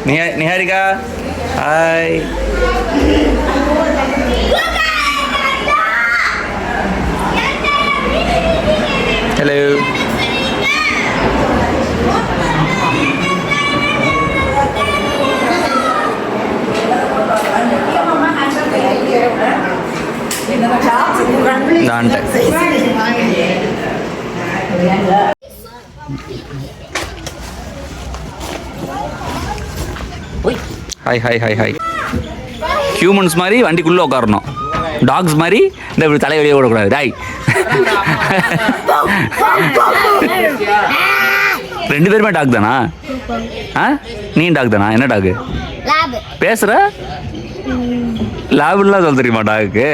Niharika hi. Hello. Hi hi hi hi. Humans மாதிரி வண்டிக்குள்ளே உட்காரணும், tax மாதிரி இந்த இப்படி தலை வெளியே விடக்கூடாது. டாய் ரெண்டு பேருமே டாக் தானா? நீ டாக் தானா? என்ன டாக் பேசுற? லேபுலாம் சொல்ல தெரியுமா டாக்கு?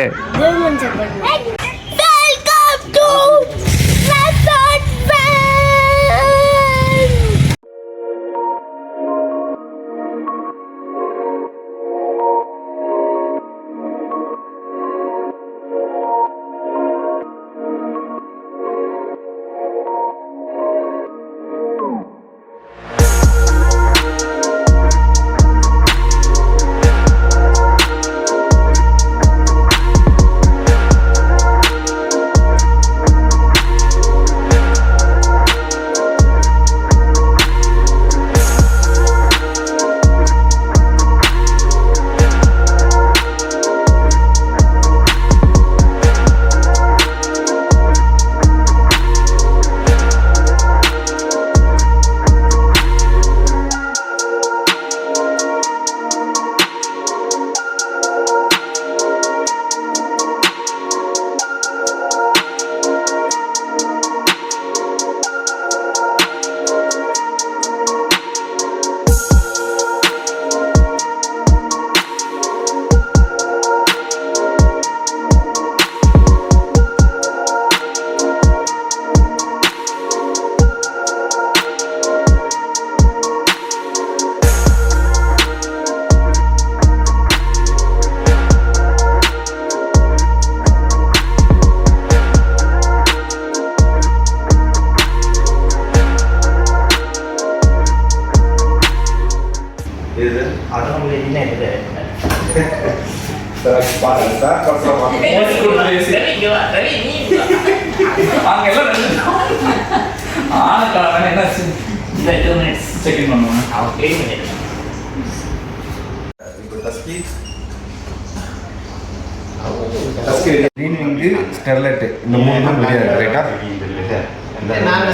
ஸ்டெர்லைட் இந்த மூணு தான் வெளியே இருக்கு ரைட்டா?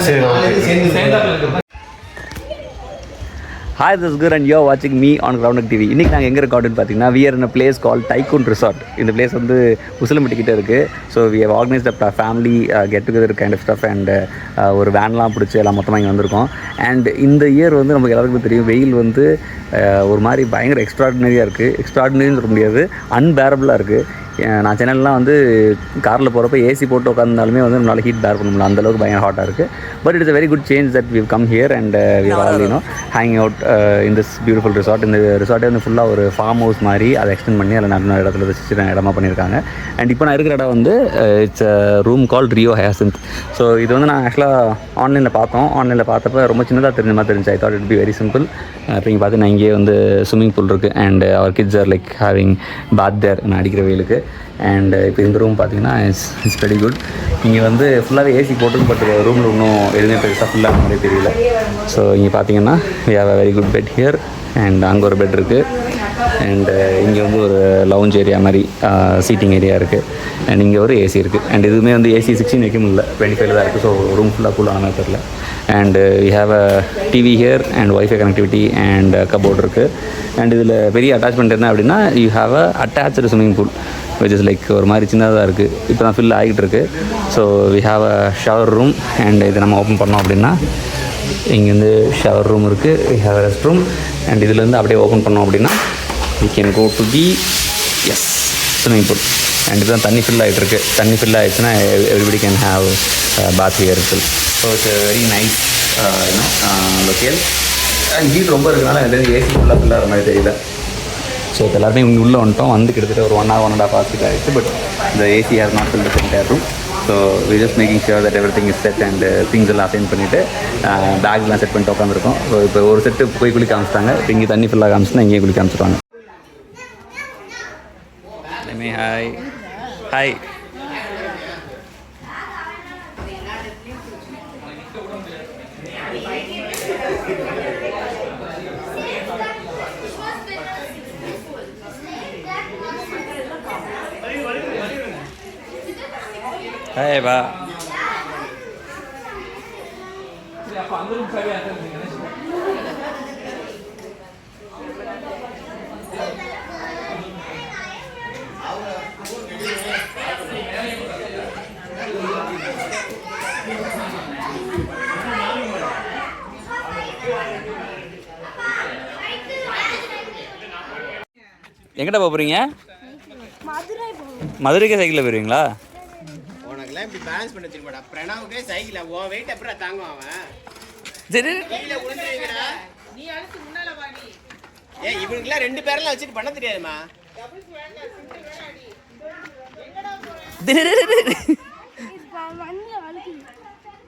சரி. Hi, this is Gur and you're watching me on Groundnut TV. இன்றைக்கி நாங்கள் எங்கே இருக்கோம் அப்படின்னு பார்த்தீங்கன்னா, we are in a place called Tycoon Resort. இந்த பிளேஸ் வந்து உசிலம்பட்டிக்கிட்டே இருக்குது. So we have organized a family get together kind of stuff and ஒரு வேன்லாம் பிடிச்சி எல்லாம் மொத்தமாக இங்கே வந்திருக்கோம். அண்ட் இந்த இயர் வந்து நமக்கு எல்லாருக்குமே தெரியும், வெயில் வந்து ஒரு மாதிரி பயங்கர எக்ஸ்ட்ராடினரியாக இருக்குது. எக்ஸ்ட்ராடினரின்னு சொல்ல முடியாது, அன்பேரபுளாக இருக்குது. நான் சென்னையிலலாம் வந்து காரில் போகிறப்ப ஏசி போட்டு உட்காந்தாலுமே வந்து நம்மளால் ஹீட் பேர் பண்ண முடியல, அந்தளவுக்கு பயங்கர ஹாட்டாக இருக்குது. But it's a very good change that we've come here and we are all hanging out in this beautiful resort. இந்த ரிசார்ட்டே வந்து ஃபுல்லாக ஒரு ஃபார்ம் ஹவுஸ் மாதிரி அதை எக்ஸ்டெண்ட் பண்ணி அதில் நல்ல இடத்துல வச்சு இடமா பண்ணியிருக்காங்க. அண்ட் இப்போ நான் இருக்கிற இடம் வந்து it's room called Rio hyacinth. So இது வந்து நான் ஆக்சுவலாக ஆன்லைனில் பார்த்தப்ப ரொம்ப சின்னதாக தெரிஞ்ச மாதிரி தெரிஞ்சு. I thought it be very simple. இப்போ இங்கே பார்த்து நான் இங்கேயே வந்து ஸ்விம்மிங் பூல் இருக்குது and our kids are like having bath there நான் அடிக்கிற வெயிலுக்கு. அண்ட் இப்போ இந்த ரூம் பார்த்தீங்கன்னா இட்ஸ் வெரி குட். இங்கே வந்து ஃபுல்லாகவே ஏசி போட்டு, பட் ரூமில் இன்னும் எதுவுமே பெருசாக ஃபுல்லாக மாதிரி தெரியல. ஸோ இங்கே பார்த்தீங்கன்னா we have a very good bed here and அங்கே ஒரு பெட் இருக்குது. அண்டு இங்கே வந்து ஒரு லவுஞ்ச் ஏரியா மாதிரி சீட்டிங் ஏரியா இருக்குது. அண்ட் இங்கே ஒரு ஏசி இருக்குது. அண்ட் இதுவுமே வந்து ஏசி 16 வைக்க முடியல, 25 தான் இருக்குது. ஸோ ரூம் ஃபுல்லாக கூலான மாதிரி தெரியல. And we have a TV here and wifi connectivity and cupboard இருக்குது. அண்ட் இதில் பெரிய அட்டாச்மெண்ட் என்ன அப்படின்னா, you have a attach swimming pool which is like ஒரு மாதிரி சின்னதாக இருக்குது. இப்போ தான் ஃபில் ஆகிட்டு இருக்குது. So we have a shower room. And இதை நம்ம ஓப்பன் பண்ணோம் அப்படின்னா இங்கேருந்து ஷவர் ரூம் இருக்குது, we have a rest room. And இதுலேருந்து அப்படியே ஓப்பன் பண்ணோம் அப்படின்னா we can go to the swimming pool. And இதுதான் தண்ணி ஃபில் ஆகிட்டு இருக்குது. தண்ணி ஃபில் ஆகிடுச்சுன்னா everybody can have bath here itself. So it's a very nice location. And heat ரொம்ப இருக்கிறதுனால எனக்கு ஏசி ஃபுல்லாக ஃபில் ஆகிற மாதிரி தெரியல. ஸோ இப்போ எல்லாருமே இங்கே உள்ளே வந்துட்டோம். வந்து கிட்டத்தட்ட ஒரு 1 hour 1.5 hours கிட்ட ஆகிடுச்சு. பட் இந்த AC has not fill the entire room. So we just making sure that everything is set and things எல்லாம் அசைன் பண்ணிவிட்டு பேக்லாம் செட் பண்ணிட்டு உட்காந்துருக்கோம். ஸோ இப்போ ஒரு செட்டு போய் குளிக்க காமிச்சிட்டாங்க. இப்போ இங்கே தண்ணி ஃபுல்லாக காமிச்சுன்னா இங்கேயே குளிக்க காமிச்சிருவாங்க. Hi hi. ஹாய் வா. எங்கிட்ட போகிறீங்க? மதுரைக்கே சைக்கிளில் போயிருவீங்களா? உனக்குலாம் இப்படி பேலன்ஸ் பண்ண வச்சிருப்பாடா. பிரணாவுக்கே சைக்கிள் உன் வெயிட் அப்புறம் தாங்குவான் அவன். சரி கீழே விழுந்துருவீங்கடா. நீ அழுத்து முன்னால வாடி. ஏய் இவனுக்குலாம் 2 பேரெல்லாம் வச்சுட்டு பண்ண தெரியாதுமா.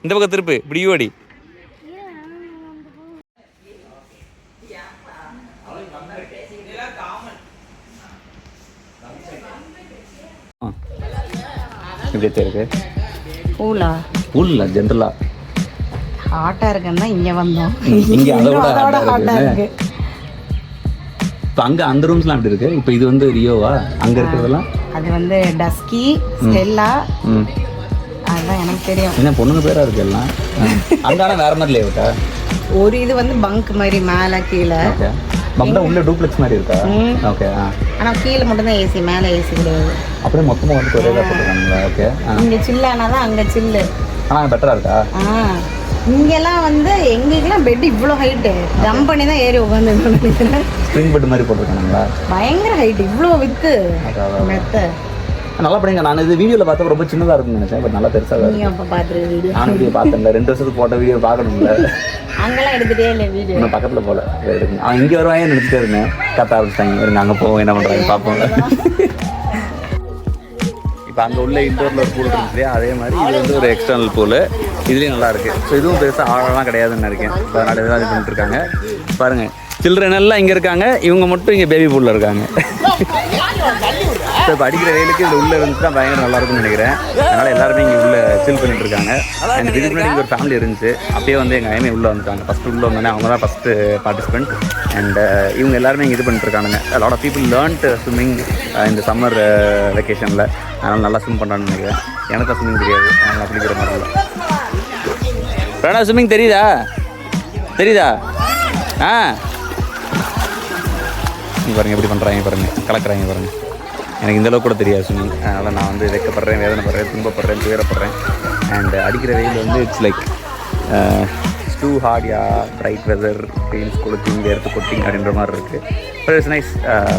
இந்த பக்கம் திருப்பு இப்படி ஓடி. எப்படி இருக்கு? பூலா பூல் இல்லை ஜென்ரலா ஹாட்டாக இருக்குன்னா இங்கே வந்தோம். இங்கே அதோட ஹாட்டாக இருக்கு. இப்போ அங்கே அந்த ரூம்ஸ்லாம் எப்படி இருக்கு? இப்போ இது வந்து ரியோவா? அங்கே இருக்கிறதெல்லாம் அது வந்து டஸ்கி ஸ்டெல்லா. அதுதான் எனக்கு தெரியும். என்ன பொண்ணுங்க பேராக இருக்கு எல்லாம். அங்கே வேற மாதிரி லேவுட்டா? ஒரு இது வந்து பங்க் மாதிரி மேலே கீழே. ஓகே. பங்க் உள்ள டூப்ளெக்ஸ் மாதிரி இருக்கா? ஓகே. ஆனால் கீழே மட்டும்தான் ஏசி, மேலே ஏசி கிடையாது. அப்படியே மொத்தமாக வந்து ஒரே தான் போட்டுருக்காங்களா? ஓகே. இங்கே சில்லானா தான் அங்கே சில்லு. ஆனால் பெட்டராக இருக்கா? இங்கெல்லாம் வந்து எங்களுக்கெல்லாம் பெட் இவ்வளோ ஹைட்டு ஜம்ப் பண்ணி தான் ஏறி உட்காந்து ஸ்ப்ரிங் பெட் மாதிரி போட்டிருக்கானுங்களா? பயங்கர ஹைட், இவ்வளோ வித்து மெத்த. நல்லா படிங்க. நான் இது வீடியோவில் பார்த்தா ரொம்ப சின்னதாக இருக்குன்னு நினைச்சேன். பட் நல்லா பெருசாக நீங்கள் அப்போ பார்த்துருக்க வீடியோ நான் வீடியோ பார்த்தேன்ல. 2 வருஷத்துக்கு போட்ட வீடியோ பார்க்கணும்ல. அங்கெல்லாம் எடுத்துகிட்டே இல்லை வீடியோ. இன்னும் பக்கத்தில் போகல. அவன் இங்கே வருவாங்க நினச்சிட்டே இருந்தேன். கத்த ஆரம்பிச்சிட்டாங்க. இருங்க அங்கே போவோம், என்ன பண்ணுறாங்க பார்ப்போம். இப்போ அங்கே உள்ள இன்டோரில் ஒரு பூல் இருந்துச்சு, அதே மாதிரி இது வந்து ஒரு எக்ஸ்டர்னல் பூல். இதுலேயும் நல்லா இருக்குது. ஸோ இதுவும் பெருசாக ஆழலாம் கிடையாதுன்னு நினைக்கிறேன். இப்போ அதனால் இதெல்லாம் இது பண்ணிட்டு இருக்காங்க. பாருங்கள், சில்ட்ரன் எல்லாம் இங்கே இருக்காங்க, இவங்க மட்டும் இங்கே பேபி பூலில் இருக்காங்க. ஸோ இப்போ அடிக்கிற வெயிலுக்கு இதில் உள்ளே இருந்துச்சுன்னா பயங்கர நல்லாயிருக்கும்னு நினைக்கிறேன். அதனால் எல்லாருமே இங்கே உள்ளே சில் பண்ணிட்டு இருக்காங்க. அண்ட் இதுக்கு முன்னாடி இங்கே ஒரு ஃபேமிலி இருந்துச்சு. அப்பயே வந்து எங்கள் ஐமே உள்ளே வந்துட்டாங்க. ஃபஸ்ட்டு உள்ளே வந்தோடனே அவங்க தான் ஃபஸ்ட்டு பார்ட்டிசிபெண்ட். அண்ட் இவங்க எல்லாருமே இங்கே இது பண்ணிட்டு இருக்காங்க. Lot of people learnt swimming இந்த சம்மர் வெக்கேஷனில். அதனால் நல்லா ஸ்விம் பண்ணுறான்னு நினைக்கிறேன். எனக்கு தான் ஸ்விம்மிங் தெரியாது, அதனால் நான் குளிக்கிற மாதிரி இல்லை. பிரணா ஸ்விம்மிங் தெரியுதா? பாருங்கள் எப்படி பண்ணுறாங்க பாருங்கள், கலக்குறாங்க பாருங்கள். எனக்கு இந்தளவுக்கு கூட தெரியாது ஸ்விம்மிங். அதனால் நான் வந்து வெக்கப்படுறேன், வேதனைப்படுறேன், துன்பப்படுறேன், துயரப்படுறேன். அண்ட் அடிக்கிற வெயில் வந்து it's like it's too hard. Bright weather, feels கொளுத்திங், வேர்த்து கொட்டிங் அப்படின்ற மாதிரி இருக்குது. But it's nice.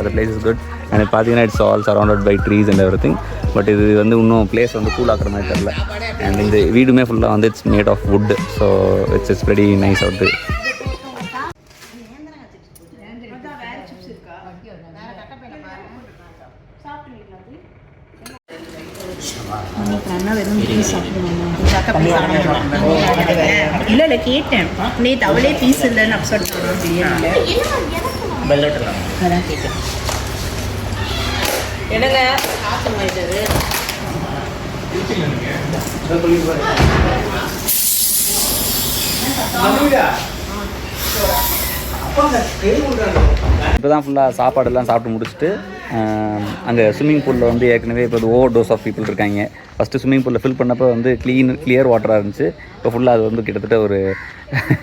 The place is good. And பார்த்தீங்கன்னா it's all surrounded by trees and everything. But இது வந்து இன்னும் பிளேஸ் வந்து கூல் ஆக்குற மாதிரி தெரியல. அண்ட் இந்த வீடுமே ஃபுல்லாக வந்து it's made of wood. So it's very nice out. இல்லை கேட்டேன் நேற்று அவளே பீஸ் இல்லைன்னு அப்செட் பண்ணுவோம் பிரியாணியில். அதான் கேட்டேன். எடுங்க காசு மாறிட்டது. இப்போ தான் ஃபுல்லாக சாப்பாடெல்லாம் சாப்பிட்டு முடிச்சுட்டு அங்கே ஸ்விம்மிங் பூலில் வந்து ஏற்கனவே இப்போ ஓவர் டோஸ் ஆஃப் பீப்புள் இருக்காங்க. ஃபஸ்ட்டு ஸ்விம்மிங் பூலில் ஃபில் பண்ணப்போ வந்து கிளியர் வாட்டராக இருந்துச்சு. இப்போ ஃபுல்லாக அது வந்து கிட்டத்தட்ட ஒரு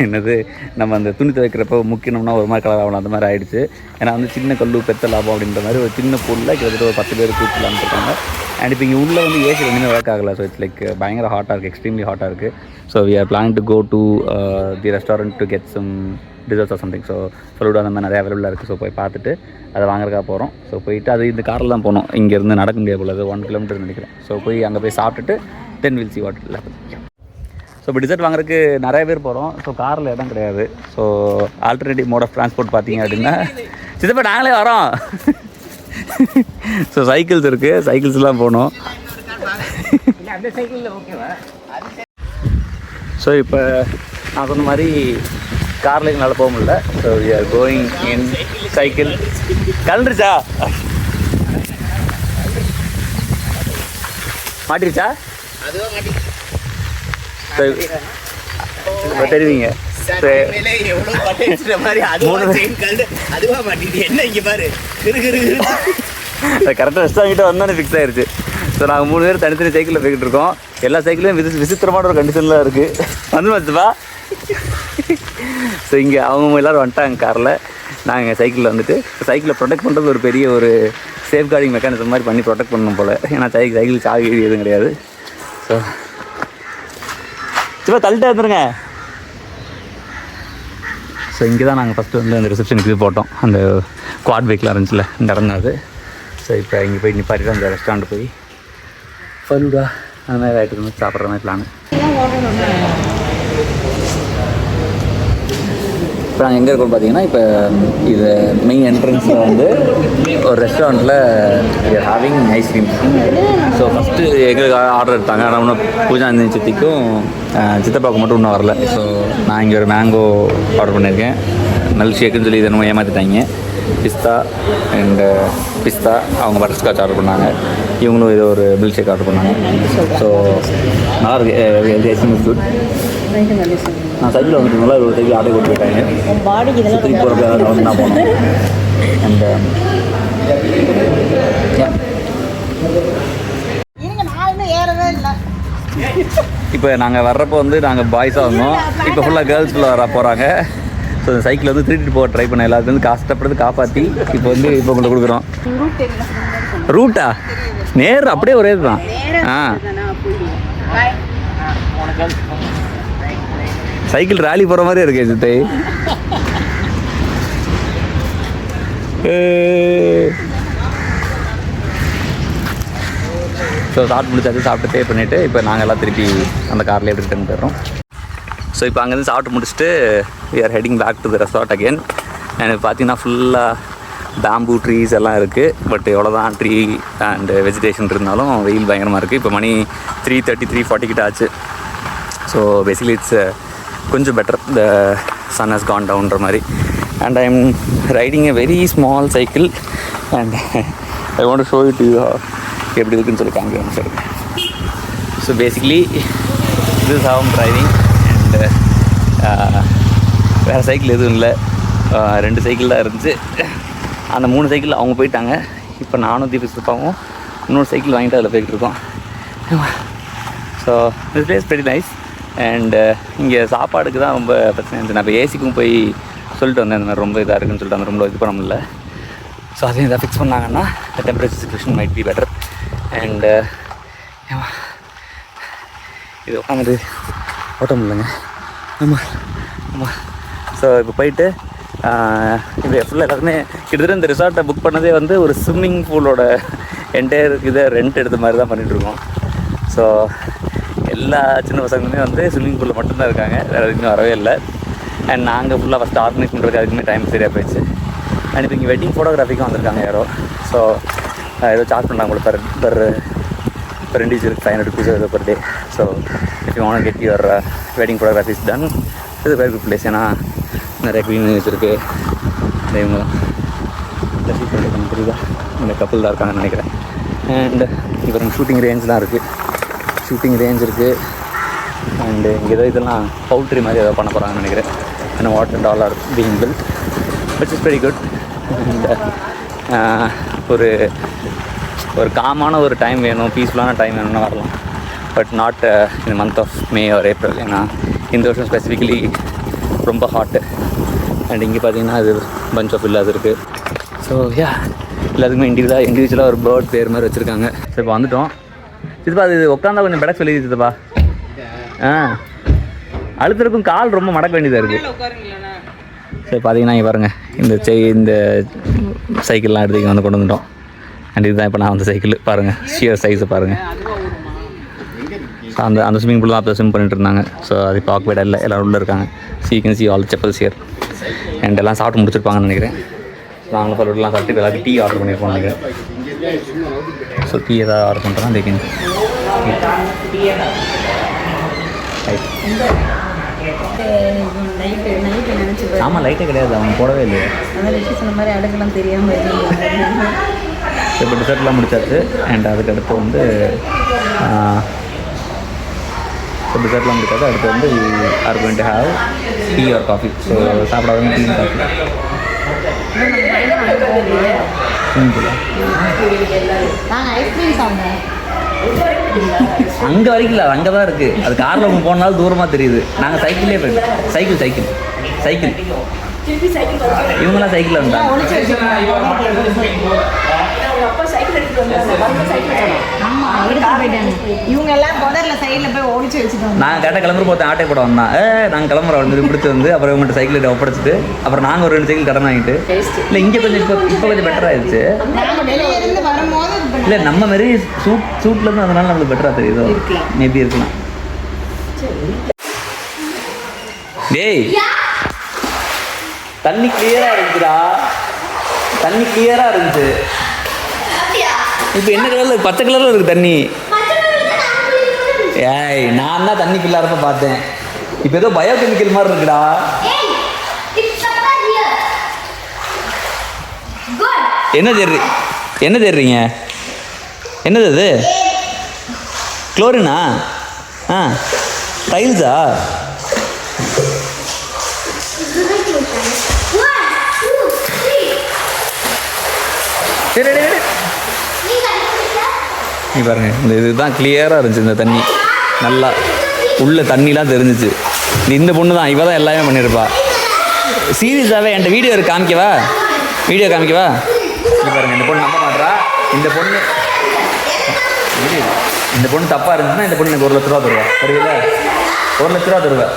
என்னது நம்ம அந்த துணி துவைக்கிறப்போ முக்கியணும்னா ஒரு மாதிரி கலர் ஆகலாம், அந்த மாதிரி ஆகிடுச்சு. ஏன்னா வந்து சின்ன கல்லு பெத்த லாபம் அப்படின்ற மாதிரி ஒரு சின்ன பூலில் கிட்டத்தட்ட ஒரு 10 பேர் கூப்பிடலான்னு இருக்காங்க. அண்ட் இப்போ இங்கே உள்ளே வந்து ஏசி ஒன்றுமே ஒர்க் ஆகலை. ஸோ இட்ஸ் லைக் பயங்கர ஹாட்டாக இருக்குது, எக்ஸ்ட்ரீம்லி ஹாட்டாக இருக்குது. So we are planning to go to the restaurant to get some desserts or something. So ஃபுல்லோட அந்த மாதிரி நிறைய அவைலபிளாக இருக்குது. ஸோ போய் பார்த்துட்டு அதை வாங்குறதுக்காக போகிறோம். ஸோ போயிட்டு அது இந்த காரில் தான் போகணும். இங்கேருந்து நடக்க முடியாது போல, அது 1 கிலோமீட்டர் நினைக்கிறேன். ஸோ போய் அங்கே போய் சாப்பிட்டுட்டு தென் வில் சி வாட் இல்லை. ஸோ இப்போ டிசர்ட் வாங்குறதுக்கு நிறைய பேர் போகிறோம். ஸோ காரில் இடம் கிடையாது. So alternative mode of transport பார்த்தீங்க அப்படின்னா சித்தப்பா நாங்களே வரோம். ஸோ சைக்கிள்ஸ் இருக்குது, சைக்கிள்ஸ்லாம் போகணும். அந்த சைக்கிளில் ஓகேவா? ஸோ இப்போ நான் சொன்ன மாதிரி காரில் எங்களால் போக முடியல. So we are going in cycle. கலண்டுருச்சா? மாட்டிருச்சா? அதுவும் மாட்டி தெரிவிங்க. எவ்வளோ பட்டு மாதிரி அதுவும் செயின் கலந்து அதுவா மாட்டிட்டு என்ன இங்கே பாரு கரெக்டாக ரெஸ்டாரண்ட்டை வந்தோன்னே ஃபிக்ஸ் ஆயிடுச்சு. ஸோ நாங்கள் 3 பேர் தனித்தனி சைக்கிளில் போய்கிட்டு இருக்கோம். எல்லா சைக்கிளும் விசித்திரமான ஒரு கண்டிஷனில் இருக்குது. வந்து வச்சுப்பா. ஸோ இங்கே அவங்க எல்லோரும் வந்துட்டாங்க காரில். நாங்கள் சைக்கிளில் வந்துட்டு சைக்கிளை ப்ரொடெக்ட் பண்ணுறது ஒரு பெரிய ஒரு சேஃப் கார்டிங் மெக்கானிசம் மாதிரி பண்ணி ப்ரொடெக்ட் பண்ணணும் போல். ஏன்னா சைக்கிள் சாவி எதுவும் கிடையாது. ஸோ சும்மா தள்ளிட்டே வந்துருங்க. ஸோ இங்கே தான் நாங்கள் ஃபஸ்ட்டு வந்து அந்த ரிசப்ஷனுக்கு போட்டோம். அந்த குவாட் பைக்கில் இருந்துச்சுல இந்த இடம் அது. ஸோ இப்போ இங்கே போய் நிப்பாட்டிட்டு அந்த ரெஸ்டாரண்ட் போய் ஃபலூடா அந்த மாதிரி ஆகிட்டு சாப்பிட்ற மாதிரி பிளான். இப்போ நாங்கள் எங்கே இருக்கோம் பார்த்தீங்கன்னா, இப்போ இது மெயின் என்ட்ரன்ஸில் வந்து ஒரு ரெஸ்டாரண்ட்டில் ஹேவிங் ஐஸ்கிரீம். ஸோ ஃபஸ்ட்டு எங்களுக்கு ஆர்டர் எடுத்தாங்க. ஆனால் இன்னும் பூஜா அந்த சித்திக்கும் சித்தப்பாவுக்கு மட்டும் இன்னும் வரல. ஸோ நான் இங்கே ஒரு மேங்கோ ஆர்டர் பண்ணியிருக்கேன். மில்க் ஷேக்குன்னு சொல்லி இதை நம்ம ஏமாற்றிட்டாங்க. பிஸ்தா அண்டு பிஸ்தா அவங்க பட்டர்ஸ்காட்ச் ஆர்டர் பண்ணாங்க. இவங்களும் இது ஒரு மில்க் ஷேக் ஆர்டர் பண்ணாங்க. ஸோ நல்லா இருக்குது. Ice cream is good. நான் சைக்கிள் வந்துட்டுனால ஒரு சைக்கிள் ஆட்டோ கொண்டு போயிட்டாங்க. சுற்றி போகிறப்ப வந்து நான் போனேன். அண்ட் இப்போ நாங்கள் வர்றப்போ வந்து நாங்கள் பாய்ஸாக வந்தோம். இப்போ ஃபுல்லாக கேர்ள்ஸ்குள்ளே வர போகிறாங்க. ஸோ இந்த சைக்கிள் வந்து திருட்டிட்டு போக ட்ரை பண்ண எல்லாத்துலேருந்து கஷ்டப்படுறது காப்பாற்றி இப்போ வந்து இப்போ கொண்டு கொடுக்குறோம். ரூட்டா நேர் அப்படியே ஒரே இதுதான். சைக்கிள் ராலி போகிற மாதிரி இருக்கு சித்தை. ஸோ சாப்பிட்டு முடிச்சாச்சு. சாப்பிட்டு பே பண்ணிவிட்டு இப்போ நாங்கள் எல்லாம் திருப்பி அந்த கார்லேயே ரிட்டர்ன் போயிடுறோம். ஸோ இப்போ அங்கேருந்து சாப்பிட்டு முடிச்சுட்டு we are heading back to the resort again. எனக்கு பார்த்தீங்கன்னா ஃபுல்லாக பேம்பூ ட்ரீஸ் எல்லாம் இருக்குது. பட் எவ்வளோ தான் ட்ரீ அண்டு வெஜிடேஷன் இருந்தாலும் வெயில் பயங்கரமாக இருக்குது. இப்போ மணி 3:30 3:40 கிட்ட ஆச்சு. ஸோ பேசிக்கலி இட்ஸ் கொஞ்சம் better. The sun has gone டவுன்ற மாதிரி. And I am riding a very small cycle and I want to show it you எப்படி இருக்குன்னு சொல்லி காமிக்கிறேன் sir. So basically this is how I am driving. And வேறு cycle எதுவும் இல்லை. 2 cycle தான் இருந்துச்சு. அந்த 3 சைக்கிள் அவங்க போயிட்டாங்க. இப்போ நானும் தீபிஸ்ருப்பாவும் இன்னொரு சைக்கிள் வாங்கிட்டு அதில் போய்கிட்டு இருக்கோம். So this place very nice. And இங்கே சாப்பாடுக்கு தான் ரொம்ப பிரச்சனை இருந்துச்சு. நான் இப்போ ஏசிக்கும் போய் சொல்லிட்டு வந்தேன் இந்த மாதிரி ரொம்ப இதாக இருக்குன்னு சொல்லிட்டு அந்த ரொம்ப இது பண்ண முடியல. ஸோ அதையும் இதை ஃபிக்ஸ் பண்ணாங்கன்னா த temperature situation might be better. And இது உட்காந்துட்டு ஓட்ட முடியலங்க. ஆமாம் ஆமாம். ஸோ இப்போ போயிட்டு இது ஃபுல்லாக எல்லாருமே கிட்டத்தட்ட இந்த ரிசார்ட்டை புக் பண்ணதே வந்து ஒரு ஸ்விம்மிங் பூலோட என்டையர் இதை ரெண்ட் எடுத்த மாதிரி தான் பண்ணிகிட்ருக்கோம். ஸோ எல்லா சின்ன பசங்களுமே வந்து ஸ்விம்மிங் பூலில் மட்டும்தான் இருக்காங்க. வேறு எதுவுமே வரவே இல்லை. அண்ட் நாங்கள் ஃபுல்லாக ஃபஸ்ட்டு ஆர்கனைஸ் பண்ணுறதுக்கு அதுக்குமே டைம் சரியாக போயிடுச்சு. அண்ட் இப்போ இங்கே வெட்டிங் ஃபோட்டோகிராஃபிக்கும் வந்திருக்காங்க யாரோ. ஸோ ஏதோ சார்ஜ் பண்ணாங்க கூட per individual 500 rupees per day. So if you want to get your wedding photographies done, this is a very good place. ஏன்னா நிறைய க்ளீனிங்ஸ் இருக்குது. இவங்க தான் தெரியுதா, இந்த கப்பல் தான் இருக்காங்கன்னு நினைக்கிறேன். அண்ட் இப்போ ஷூட்டிங் ரேஞ்ச்லாம் இருக்குது. ஷூட்டிங் ரேஞ்ச் இருக்குது. அண்டு இங்கே ஏதோ இதெல்லாம் பவுல்ட்ரி மாதிரி ஏதோ பண்ண போகிறாங்கன்னு நினைக்கிறேன். ஏன்னா வாட்டர் டாலர் being fill which is very good. And ஒரு காமான ஒரு டைம் வேணும், பீஸ்ஃபுல்லான டைம் வேணும்னா வரலாம். பட் நாட் இந்த month of May or April. ஏன்னா இந்த வருஷம் ஸ்பெசிஃபிக்கலி ரொம்ப ஹாட்டு. அண்ட் இங்கே பார்த்தீங்கன்னா அது பஞ்ச் ஆஃப் வில்லாஸ் இருக்குது. ஸோ எல்லாத்துக்குமே இண்டிவிஜுவலாக ஒரு பேர்ட் பேர் மாதிரி வச்சுருக்காங்க. ஸோ இப்போ வந்துட்டோம். இதுப்பா அது உட்காந்தா கொஞ்சம் பெடக் சொல்லி இதுப்பா. அழுத்திருக்கும் கால் ரொம்ப மடக்க வேண்டியதாக இருக்குது. சரி பார்த்தீங்கன்னா இங்கே பாருங்கள், இந்த சைக்கிள்லாம் எடுத்து வந்து கொண்டு வந்துட்டோம். அண்ட் இதுதான் இப்போ நான் வந்து சைக்கிள் பாருங்கள், ஷியர் சைஸை பாருங்கள். ஸோ அந்த ஸ்விம்மிங் பூல் தான் அப்போ ஸ்விம் பண்ணிட்டு இருந்தாங்க. ஸோ அது இப்போ ஆக்வேட் இல்லை, எல்லோரும் உள்ளே இருக்காங்க. So you can see all chappals here. And எல்லாம் சாப்பிட்டு முடிச்சிருப்பாங்கன்னு நினைக்கிறேன். நாங்களும் பரோட்டெலாம் சாப்பிட்டு எல்லாருக்கும் டீ ஆர்டர் பண்ணியிருப்போம்னு நினைக்கிறேன். ஸோ டீ எதாவது ஆர்டர் பண்ணுறோம். தேக்கின் காஃபி. ஆமாம், லைட்டே கிடையாது, அவங்க போடவே இல்லையே. சொன்ன மாதிரி அடுக்கெல்லாம் தெரியாமல் இப்போ டிசர்ட்லாம் முடிச்சாச்சு. அண்ட் அதுக்கடுத்து வந்து டிசர்ட்லாம் முடிச்சாச்சு. அடுத்து வந்து are going to have tea or coffee. So சாப்பிடாதவங்க டீ காஃபி. நாங்கள் ஐஸ்கிரீம் சாப்பிட்டோம். அங்கே வரைக்கும் இல்லை, அங்கே தான் இருக்குது. அது காரில் அவங்க போனாலும் தூரமாக தெரியுது. நாங்கள் சைக்கிள்லேயே போயிட்டோம். சைக்கிள் இவங்களாம் சைக்கிளில் வந்தாங்க. இவங்க எல்லாம் புதரில் சைடில் போய் ஒழிச்சு வச்சுட்டாங்க. நாங்கள் கரெக்டாக கிளம்புற போது ஆட்டோ கூட வந்தான். நாங்கள் கிளம்புற வந்து பிடிச்சி வந்து அப்புறம் இவங்கள்ட்ட சைக்கிள் ஒப்படைச்சிட்டு அப்புறம் நாங்கள் ஒரு 2 சைக்கிள் கடன் வாங்கிட்டு. இல்லை இங்கே கொஞ்சம் இப்போ கொஞ்சம் பெட்டர் ஆயிடுச்சு. இல்லை நம்ம மாரி சூட்டில் இருந்து அதனால நம்மளுக்கு பெட்டராக தெரியுதோ, மேபி இருக்கலாம். டேய் தண்ணி கிளியராக இருந்துச்சுடா, தண்ணி கிளியராக இருந்துச்சு. இப்போ என்ன கலரில், பச்சை கலரில் இருக்குது தண்ணி. ஏய் நான் தான் தண்ணி பிள்ளாரப்ப பார்த்தேன். இப்போ ஏதோ பயோகெமிக்கல் மாதிரி இருக்குடா. என்ன தேடுறீங்க? என்னது அது? குளோரினா? டைல்ஸா? சரி நீ பாருங்க, இந்த இதுதான் கிளியராக இருந்துச்சு. இந்த தண்ணி நல்லா உள்ள தண்ணிலாம் தெரிஞ்சிச்சு. இந்த பொண்ணு தான், இவ தான் எல்லாமே பண்ணியிருப்பா. சீரியஸாகவே என்கிட்ட வீடியோ காமிக்கவா? இது பாருங்க, இந்த பொண்ணு நம்ப மாட்டா. இந்த பொண்ணு தப்பாக இருந்துச்சுன்னா இந்த பொண்ணு எனக்கு 1 லட்ச ரூபா தருவா. புரியுதுல? 1 லட்ச ரூபா தருவா.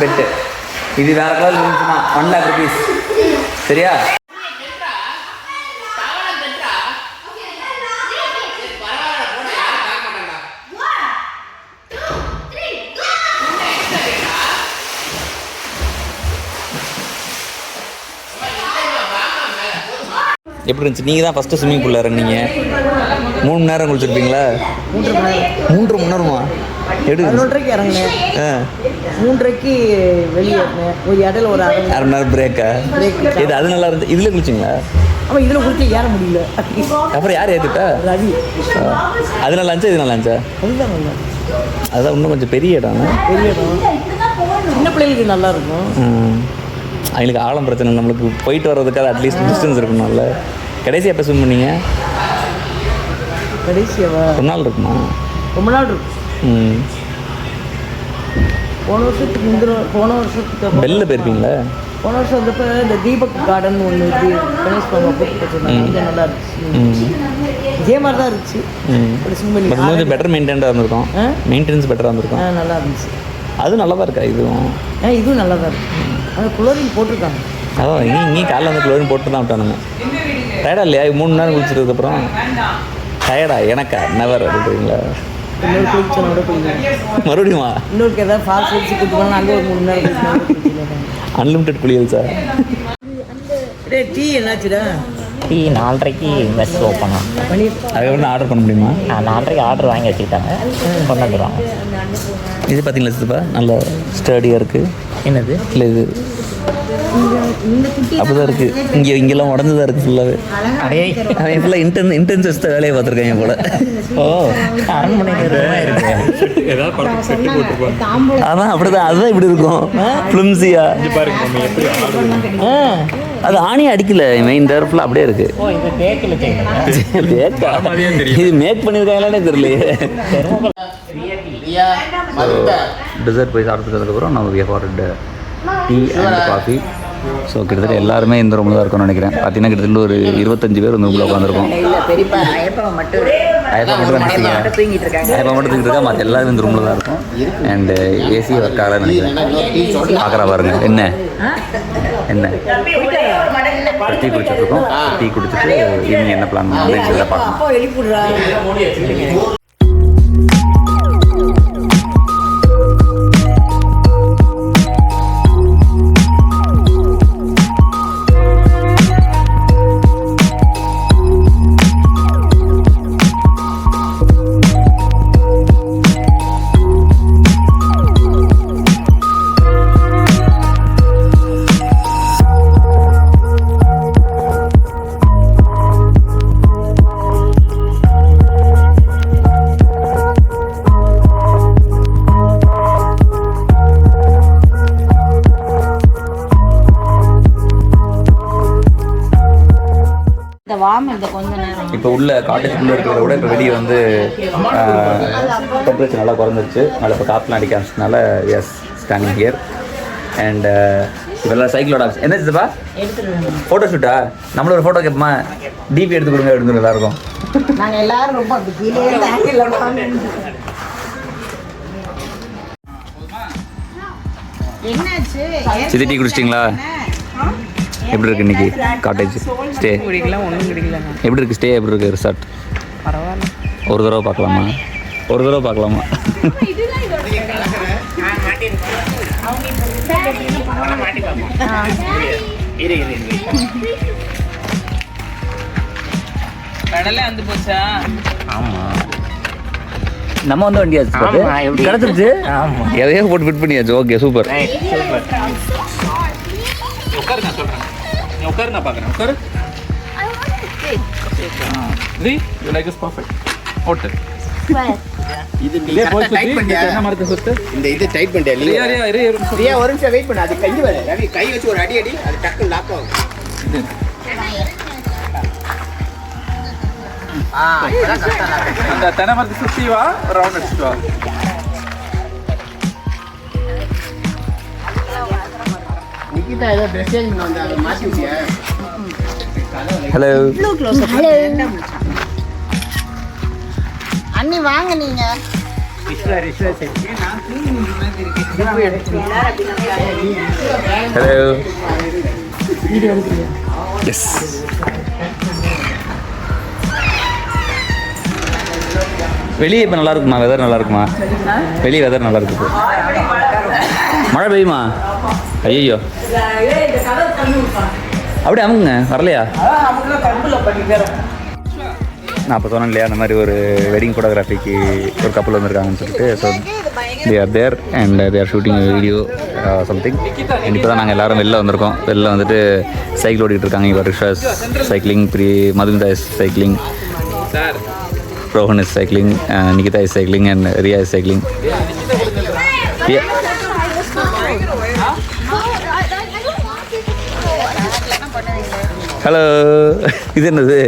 பெட்டு இது வேறு கலர் இருந்துச்சுன்னா 1 lakh rupees. சரியா? எப்படி இருந்துச்சு? நீங்கள் தான் ஃபஸ்ட்டு ஸ்விம்மிங் பூலில் இறங்குனீங்க. 3 மணி நேரம் குளிச்சிருப்பீங்களா? 3 மணி நேரமா? எப்படி 11:30 இறங்கினேன். 3:30 வெளியேறினேன். ஒரு இடையில ஒரு அரை மணி நேரம் பிரேக்கா? இது அது நல்லா இருந்துச்சு. இதில் குளிச்சிங்களா? ஆமாம், இதில் குளிச்சு ஏற முடியல. அப்புறம் யார் ஏற்றுட்டா? ரவி. அது நல்லா இருந்துச்சா? இது நல்லா இருந்துச்சா? அதுதான் நல்லா. அதுதான் இன்னும் கொஞ்சம் பெரிய இடம். சின்ன பிள்ளைகளுக்கு நல்லா இருக்கும். அவங்களுக்கு ஆழம் பிரச்சனை, நம்மளுக்கு போயிட்டு வர்றதுக்காக அட்லீஸ்ட் டிஸ்டன்ஸ் இருக்கணும்ல. கடைசி எப்போ ஸ்விம் பண்ணீங்க? கடைசியாவா? 1 நாள் இருக்குமா? ரொம்ப நாள் இருக்கும். போன வருஷத்துக்கு வெளில போயிருப்பீங்களா? போன வருஷம் வந்தப்போ இந்த தீபக் கார்டன் ஒன்று கணேஷ் மாமா கூப்பிட்டு சொன்னாங்க. நல்லா இருந்துச்சு. இதே மாதிரி தான் இருந்துச்சு. பட் கொஞ்சம் பெட்டர் மெயின்டைன்டாக இருந்திருக்கும். மெயின்டெனன்ஸ் பெட்டராக இருந்திருக்கும். நல்லா இருந்துச்சு. அதுவும் நல்லா தான் இருக்கா? இதுவும் நல்லா தான் இருக்கு. ஆனால் குளோரின் போட்டிருக்காங்க. அதான் இங்கேயும் காலைல வந்து குளோரின் போட்டு தான் விட்டானுங்க. டயர்டா இல்லையா? 3 மணி நேரம் குளிச்சதுக்கப்புறம் டயர்டா? எனக்கா? நெவர் அப்படின்றீங்களா? இன்னொரு குளிச்சனோட குளிக்கணும் மறுபடியுமா? இன்னொருக்கு ஏதாவது ஃபாஸ்ட் வச்சு கொடுத்துருவாங்க. அங்கே ஒரு 3 மணி நேரம் அன்லிமிட்டெட் குளியல் சார். டீ என்னாச்சுடா? டீ 4:30 மெஸ் ஓப்பன் பண்ணி அதுக்கப்புறம் ஆர்டர் பண்ண முடியுமா? 4:30 ஆர்டர் வாங்கி வச்சுக்கிட்டாங்க, கொண்டு வந்துடுவாங்க. இது பார்த்தீங்களா சித்தப்பா? நல்ல ஸ்டடியாக இருக்குது. என்னது? இல்லை இது அப்படிதான் இருக்குது. இங்கெல்லாம் உடஞ்சி தான் இருக்குது ஃபுல்லாகவே. அவன் ஃபுல்லாக இன்டென்சிவ்ஸ் தான் வேலையை பார்த்துருக்காங்க போல. அதான் அப்படிதான், அதுதான் இப்படி இருக்கும் ஃப்ளிம்ஸியா. அது ஆணியை அடிக்கல, மெயின் டேர் ஃபுல்லாக அப்படியே இருக்குது. இது மேக் பண்ணியிருக்காங்களானே தெரியலையே. டெசர்ட் போய் சாப்பிட்டதுக்கப்புறம் நம்ம we have ordered tea and coffee. So கிட்டத்தட்ட எல்லாருமே இந்த ரூமில் தான் இருக்கும்னு நினைக்கிறேன். பார்த்தீங்கன்னா கிட்டத்தட்ட ஒரு 25 பேர் இந்த ரூமில் உட்காந்துருக்கோம். ஐயப்பா மட்டும் தூங்கிட்டு இருக்கா, மற்ற எல்லாரும் இந்த ரூமில் தான் இருக்கும். அண்டு ஏசி ஒர்க் ஆகலன்னு நினைக்கிறேன். பார்க்குறா பாருங்க. என்ன டீ குடிச்சிட்ருக்கோம். டீ குடிச்சிட்டு ஈவினிங் என்ன பிளான் பண்ணி பார்க்கலாம். இந்த வாம் இந்த கொஞ்ச நேரம் இப்போ உள்ள காட்டேஜ் இருக்கிறத விட இப்போ வெளியே வந்து டெம்பரேச்சர் நல்லா குறைஞ்சிருச்சு. அதனால் இப்போ காற்றுலாம் அடிக்க ஆரம்பிச்சதுனால எஸ் ஸ்டாண்டிங் ஹியர். அண்ட் இப்போ எல்லாம் சைக்கிளோட என்ன இதுப்பா ஃபோட்டோ ஷூட்டா? நம்மளோட ஒரு ஃபோட்டோ கேட்போமா? டிபி எடுத்து கொடுங்க எடுத்து எல்லாருக்கும். நாங்கள் எல்லாரும் ரொம்ப அப்படி கீழே என்னாச்சு? சித்தி டீ குடிச்சிட்டிங்களா? எப்படி இருக்கு இன்னைக்கு காட்டேஜ் ஸ்டே? எப்படி இருக்கு ஸ்டே? எப்படி இருக்கு ரிசார்ட்? ஒரு தடவை பார்க்கலாமா? கடலை வந்து போச்சா? ஆமாம், நம்ம வந்து வண்டியாச்சு எப்படி? கிடச்சிருச்சு. ஆமாம், எதையோ போட்டு ஃபிட் பண்ணியாச்சு. Okay super. உட்காரு, நான் சொல்றேன். நீ உட்காரு, நான் பார்க்குறேன். உட்காரு. You like this perfect. Hotel. இது நீ இதே போய் டைட் சுத்தி பண்ணியா? என்ன மரத்தை சுத்து? இந்த இது டைட் பண்ணியா? ரியா, ரியா, இரு, இரு. ரியா ஒரு நிமிஷம் வெயிட் பண்ணு. அது கை வர ரவி கை வச்சு ஒரு அடி அது டக்குன்னு லாக் ஆகும். இப்பதான் கரெக்டா lock ஆகும். அந்த தென்னை மரத்தை சுத்தி வா, ரவுண்ட் அடிச்சுட்டு வா. நிக்கிதா ஏதோ ட்ரெஸ் சேஞ்ச் பண்ண வந்தா அதை மாத்தி விட்டியா? ஹலோ. அண்ணி வாங்க நீங்க. ஹலோ. எஸ். வெளியே இப்போ நல்லா இருக்குமா? வெதர் நல்லா இருக்குமா? வெளியே வெதர் நல்லா இருக்கு. மழை பெய்யுமா? ஐயோ அப்படியே அமுங்க வரலையா? நான் அப்போ சொன்னேன் இல்லையா, அந்த மாதிரி ஒரு வெட்டிங் ஃபோட்டோகிராஃபிக்கு ஒரு கப்பல் வந்திருக்காங்கன்னு சொல்லிட்டு. So they are there and they are shooting video something. And இப்போ தான் நாங்கள் எல்லோரும் வெளில வந்திருக்கோம். வெளில வந்துட்டு சைக்கிள் ஓடிட்டு இருக்காங்க. இவர் Rishas cycling, Madhumita is cycling, Rohan is cycling, Nikita is cycling and Riya is cycling. Hello. இது என்னது?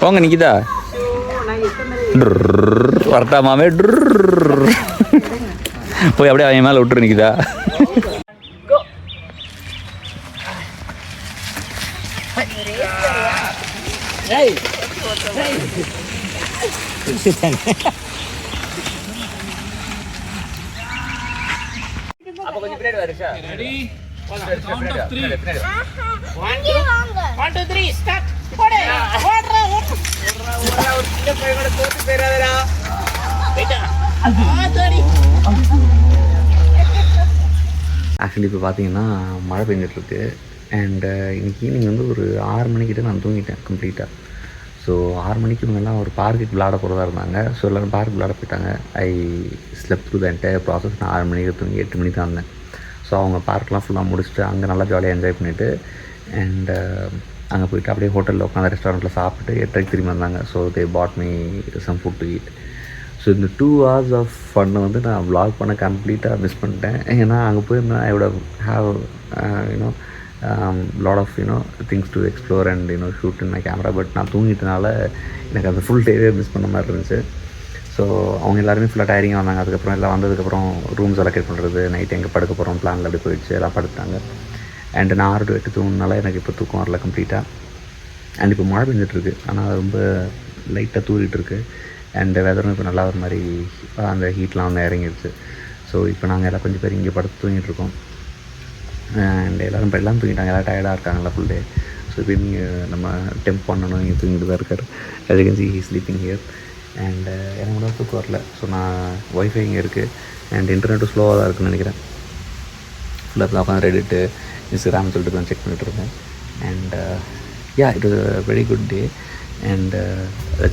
போங்க நிக்கிதா. வரட்டாமாவே போய் அப்படியே அவன் மேலே விட்டுரு நிக்கிதா. அப்போ கொஞ்சம் பின்னாடி வருஷா. Ready? Count of 3. 1, 2, 3 start. போடு. ஓடுறா ஒரு சின்ன பையனோட தோத்து போயிராதடா. வெயிட்டா. ஆதடி. ஆக்சுவலி இப்போ பார்த்தீங்கன்னா மழை பெஞ்சிட்ருக்கு. அண்டு இன்னைக்கு ஈவினிங் வந்து ஒரு 6 மணிக்கிட்ட நான் தூங்கிட்டேன் கம்ப்ளீட்டாக. ஸோ 6 மணிக்கு இவங்கெல்லாம் ஒரு பார்க்குக்கு விளாட போகிறதா இருந்தாங்க. ஸோ எல்லோரும் பார்க் விளாட போயிட்டாங்க. I slept through the entire process. நான் 6 மணிக்கு தூங்கி 8 மணிக்கு தான் வந்தேன். ஸோ அவங்க பார்க்லாம் ஃபுல்லாக முடிச்சுட்டு அங்கே நல்லா ஜாலியாக என்ஜாய் பண்ணிவிட்டு அண்ட் அங்கே போயிட்டு அப்படியே ஹோட்டலில் உட்காந்து ரெஸ்டாரண்ட்டில் சாப்பிட்டு 8:30 திரும்பி வந்தாங்க. So they bought me some food to eat. So இந்த 2 hours ஆஃப் ஃபன்னை வந்து நான் vlog பண்ண கம்ப்ளீட்டாக மிஸ் பண்ணிட்டேன். ஏன்னா அங்கே போயிருந்தேன் I would have you know lot of things to explore and shoot in my camera. But நான் தூங்கிட்டனால எனக்கு அந்த ஃபுல் டேவே மிஸ் பண்ண மாதிரி இருந்துச்சு. ஸோ அவங்க எல்லாருமே ஃபுல்லாக டயரிங்காக வந்தாங்க. அதுக்கப்புறம் எல்லாம் வந்ததுக்கப்புறம் ரூம்ஸ் அலோகேட் பண்ணுறது, நைட் எங்கே படுக்க போகிறோம் பிளானில் அப்படி போயிடுச்சு. எல்லாம் படுத்துட்டாங்க. அண்ட் நான் 6 to 8 தூங்கினால எனக்கு இப்போ தூக்கம் வரல கம்ப்ளீட்டாக. அண்ட் இப்போ மழை பெஞ்சிட்ருக்கு. ஆனால் ரொம்ப லைட்டாக தூரிட்டு இருக்குது. அண்ட் வெதரும் இப்போ நல்லா ஒரு மாதிரி அந்த ஹீட்லாம் வந்து இறங்கிடுச்சு. ஸோ இப்போ நாங்கள் எல்லாம் கொஞ்சம் பேர் இங்கே படுத்து தூங்கிட்டுருக்கோம். அண்ட் எல்லோரும் இப்போ எல்லாம் தூங்கிட்டாங்க. எல்லாம் டயர்டாக இருக்காங்களா ஃபுல் டே. ஸோ இப்போ நீங்கள் நம்ம டெம்ப் பண்ணணும். இங்கே தூங்கிட்டு தான் இருக்கார். as you can see he is sleeping here. And எனக்கு கூட தூக்கம் வரல. ஸோ நான் ஒய்ஃபை இங்கே இருக்குது அண்ட் இன்டர்நெட்டும் ஸ்லோவாக தான் இருக்குன்னு நினைக்கிறேன். ஃபுல்லாக இப்போ உட்காந்து ரெடிட்டு இன்ஸ்டாகிராம் சொல்லிட்டு தான் செக் பண்ணிட்டு இருக்கேன். And yeah it was a very good day. And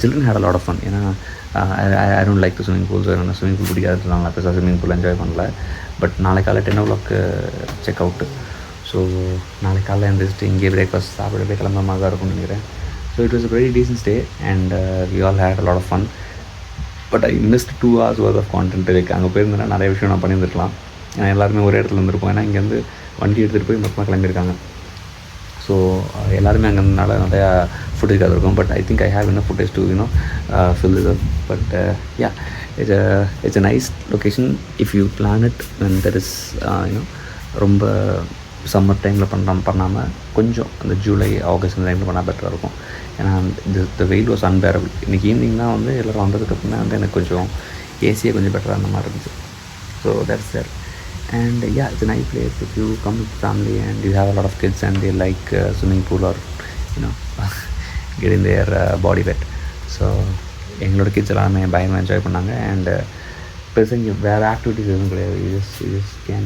children had a lot of fun. ஏன்னா I don't like the swimming pools. எனக்கு ஸ்விம்மிங் பூல் பிடிக்காதுன்னு சொன்னாங்க. பெருசாக ஸ்விம்மிங் பூல் என்ஜாய் பண்ணல. பட் நாளைக்கு காலை 10 o'clock செக் அவுட்டு. ஸோ நாளைக்கு காலையில் எழுந்திரிச்சிட்டு இங்கே பிரேக்ஃபாஸ்ட் சாப்பிட போய் கிளம்புற மாதிரி தான் இருக்கும்னு நினைக்கிறேன். So it was a very decent stay and we all had a lot of fun. But I missed 2 hours worth of content இருக்குது. அங்கே போயிருந்தேன்னா நிறைய விஷயம் நான் பண்ணியிருந்துருக்கலாம். ஏன்னா எல்லாருமே ஒரே இடத்துல இருந்திருப்போம். ஏன்னா இங்கேருந்து வண்டி எடுத்துகிட்டு போய் மொத்தமாக கிளம்பியிருக்காங்க. ஸோ எல்லாருமே அங்கே இருந்தனால நிறையா ஃபுட்டேஜ் அது இருக்கும். But I think I have என்ன footage to fill this up. But yeah it's a nice location if you plan it when there is ரொம்ப சம்மர் டைமில் பண்ணாமல் கொஞ்சம் அந்த ஜூலை ஆகஸ்ட் அந்த டைமில் பண்ணால் பெட்டராக இருக்கும். ஏன்னா the வெயில் வாஸ் அன்பேரபிள். இன்றைக்கி ஈவினிங் தான் வந்து எல்லோரும் வந்ததுக்கப்புறம் வந்து எனக்கு கொஞ்சம் ஏசியை கொஞ்சம் பெட்டராக அந்த மாதிரி இருந்துச்சு. So that's there. And yeah, it's a nice place if you come with family and you have a lot of kids and they like swimming pool or getting their body wet. So எங்களோட kids எல்லாமே பயமாக enjoy பண்ணாங்க. And பெருசாக இங்கே வேறு activities எதுவும் கிடையாது. you just can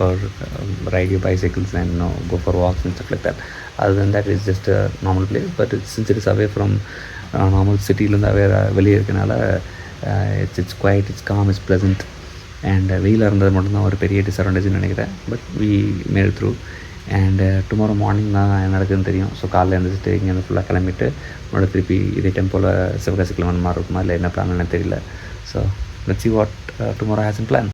or ride your bicycles and go for walks and stuff like that. Other than that, it's just a normal place, but since it is away from normal சிட்டிலேருந்து வேறு வெளியே இருக்கனால it's quiet, it's calm, it's pleasant. And வெயிலாக இருந்தது மட்டும்தான் ஒரு பெரிய டிஸ்அட்வான்டேஜ்னு நினைக்கிறேன். But we made it through. And tomorrow morning தான் நடக்குதுன்னு தெரியும். ஸோ காலையில் எழுந்திரிச்சிட்டு இங்கேருந்து ஃபுல்லாக கிளம்பிட்டு மறுபடியும் திருப்பி இதே டெம்போவில் சிவகாசி கிளம்புற மாதிரி இருக்குமா இல்லை என்ன பிளான் எனக்கு தெரியல. So let's see what tomorrow has in plan.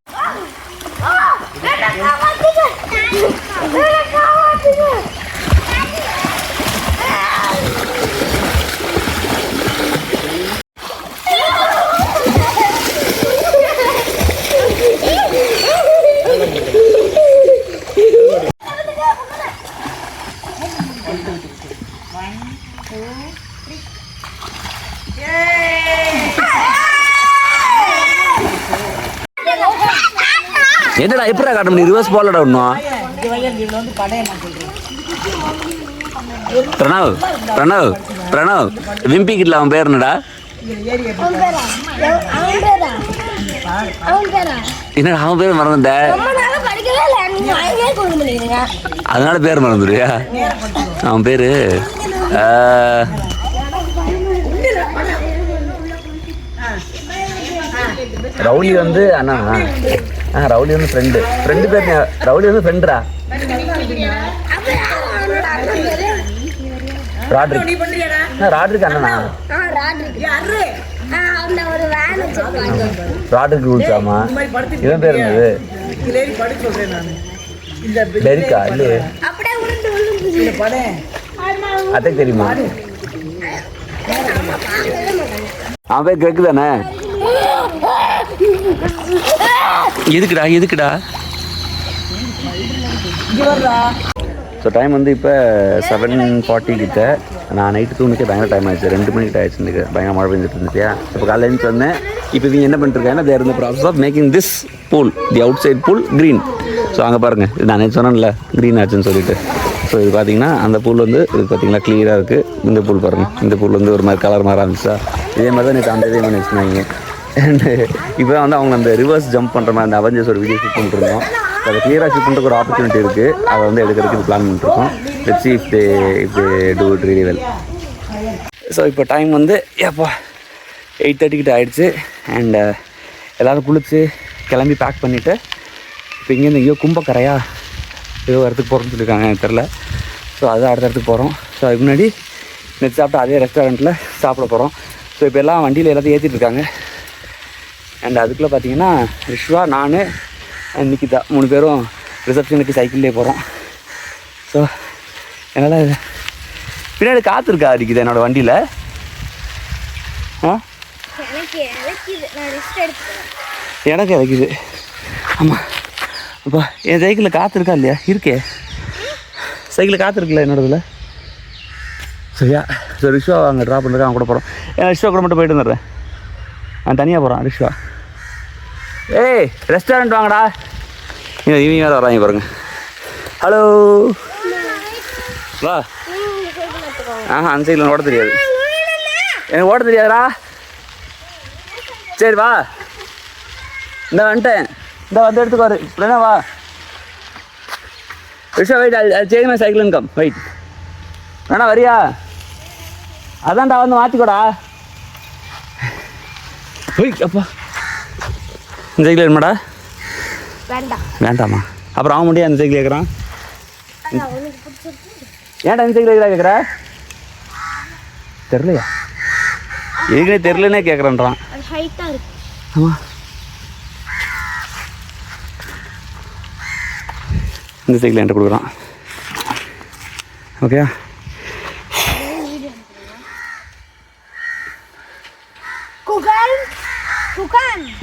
என்னடா எப்படா காட்ட முடியும்? ரிவர்ஸ் போலடா இன்னும். பிரணவ் விம்பி கிட்ட அவன் பேர் என்னடா? என்னடா அவன் பேர் மறந்துட்ட? அதனால பேர் மறந்துடுறியா? அவன் பேரு ரவுலி வந்து அண்ணா. ரவுலி வந்து ஃப்ரெண்டு பேர். ரவுலி வந்து ஃப்ரெண்டுடா. ராட்ரிக் அண்ணனா? ராட்ரிக் ரூல்ஸாமா? இவன் பேர் என்னது? டெரிக்கா? இல்லையே, அத்தை தெரியுமா? அவன் பேர் கிரக் தானே? எதுக்குடா? ஸோ டைம் வந்து இப்போ 7:40 கிட்ட. நான் நைட்டு தூணுக்கே பயங்கர டைம் ஆயிடுச்சு. 2 மணிக்கிட்ட ஆயிடுச்சு. பயங்கர மழை பெஞ்சிட்டு இருந்துச்சியா. இப்போ காலையில் எழுந்து வந்தேன். இப்போ இவங்க என்ன பண்ணிருக்காங்கன்னா தேர் இந்த process of making this pool, the outside pool green. So அங்கே பாருங்கள், நான் சொன்னேன்ல க்ரீன் ஆச்சுன்னு சொல்லிட்டு. ஸோ இது பார்த்தீங்கன்னா அந்த பூல் வந்து இது பார்த்தீங்கன்னா க்ளியராக இருக்குது. இந்த பூல் பாருங்கள், இந்த பூல் வந்து ஒரு மாதிரி கலர் மாற ஆரம்பிச்சா. இதே மாதிரி தான் நேற்று அந்த இதே மாதிரி வச்சுருந்தாங்க. அண்டு இப்போ வந்து அவங்க அந்த ரிவர்ஸ் ஜம்ப் பண்ணுற மாதிரி அந்த அவெஞ்சர்ஸ் ஒரு வீடியோ ஷூட் பண்ணிட்டுருந்தோம். அதை கிளியராக ஷூட் பண்ணுறதுக்கு ஒரு ஆப்பர்ச்சுனிட்டி இருக்குது. அதை வந்து எடுக்கிறதுக்கு இது பிளான் பண்ணிட்டுருக்கோம். Let's see if they do it really well. So இப்போ டைம் வந்து எப்போ 8:30 கிட்ட ஆகிடுச்சு. அண்டு எல்லோரும் குளிச்சு கிளம்பி பேக் பண்ணிவிட்டு இப்போ இங்கேருந்து எங்கேயோ கும்பக்கரையா ஏதோ இடத்துக்கு போகிறோன்னு சொல்லியிருக்காங்க, எனக்கு தெரில. ஸோ அதுதான் அடுத்த இடத்துக்கு போகிறோம். ஸோ அதுக்கு முன்னாடி நெக்ஸ்ட் சாப்பிட்டு அதே ரெஸ்டாரண்ட்டில் சாப்பிட போகிறோம். ஸோ இப்போ எல்லாம் வண்டியில் எல்லாத்தையும் ஏற்றிட்டு இருக்காங்க. அண்ட் அதுக்குள்ளே பார்த்தீங்கன்னா விஸ்வா, நான், நிக்கிதா 3 பேரும் ரிசப்ஷனுக்கு சைக்கிள்லேயே போகிறோம். ஸோ என்னால் பின்னாடி காற்று இருக்கா அடிக்குது என்னோடய வண்டியில். எனக்கு இறக்குது. ஆமாம், அப்போ என் சைக்கிளில் காற்று இருக்கா இல்லையா? இருக்கே, சைக்கிளில் காற்று இருக்குல்ல என்னோடதில். சரியா? ஸோ ரிஷ்வா அங்கே ட்ராப் பண்ணுறேன், அவன் கூட போகிறோம். ஏன் ரிஷ்வா கூட மட்டும் போயிட்டு வந்துடுறேன். நான் தனியாக போகிறான் ரிஷ்வா. ஏய் ரெஸ்டாரண்ட் வாங்கடா. இவங்க வேறு வராங்க பாருங்க. ஹலோ வா. அந்த சைக்கிள் ஓட தெரியாது, எனக்கு ஓட தெரியாதுடா. சரி வா, இந்த வந்துட்டேன், இந்த வந்து எடுத்துக்கோரு. இல்லைன்னா வா ரிஷா, வெயிட், அது change my cycle come, wait. வேணா வரியா? அதான்டா வந்து மாற்றிக்கோடா. வெயிட், அப்பா இந்த சைக்கிள் வேணுமாடா? வேண்டாமா? அப்புறம் அவன் முடியாது அந்த சைக்கிள் கேட்குறான். ஏன்டா இந்த சைக்கிள் கேட்குற? தெரிலையா? எதுக்குனே தெரிலன்னே கேட்குறான்றான். ஆமாம், இந்த சைக்கிள் என்கிட்ட கொடுக்குறான். ஓகே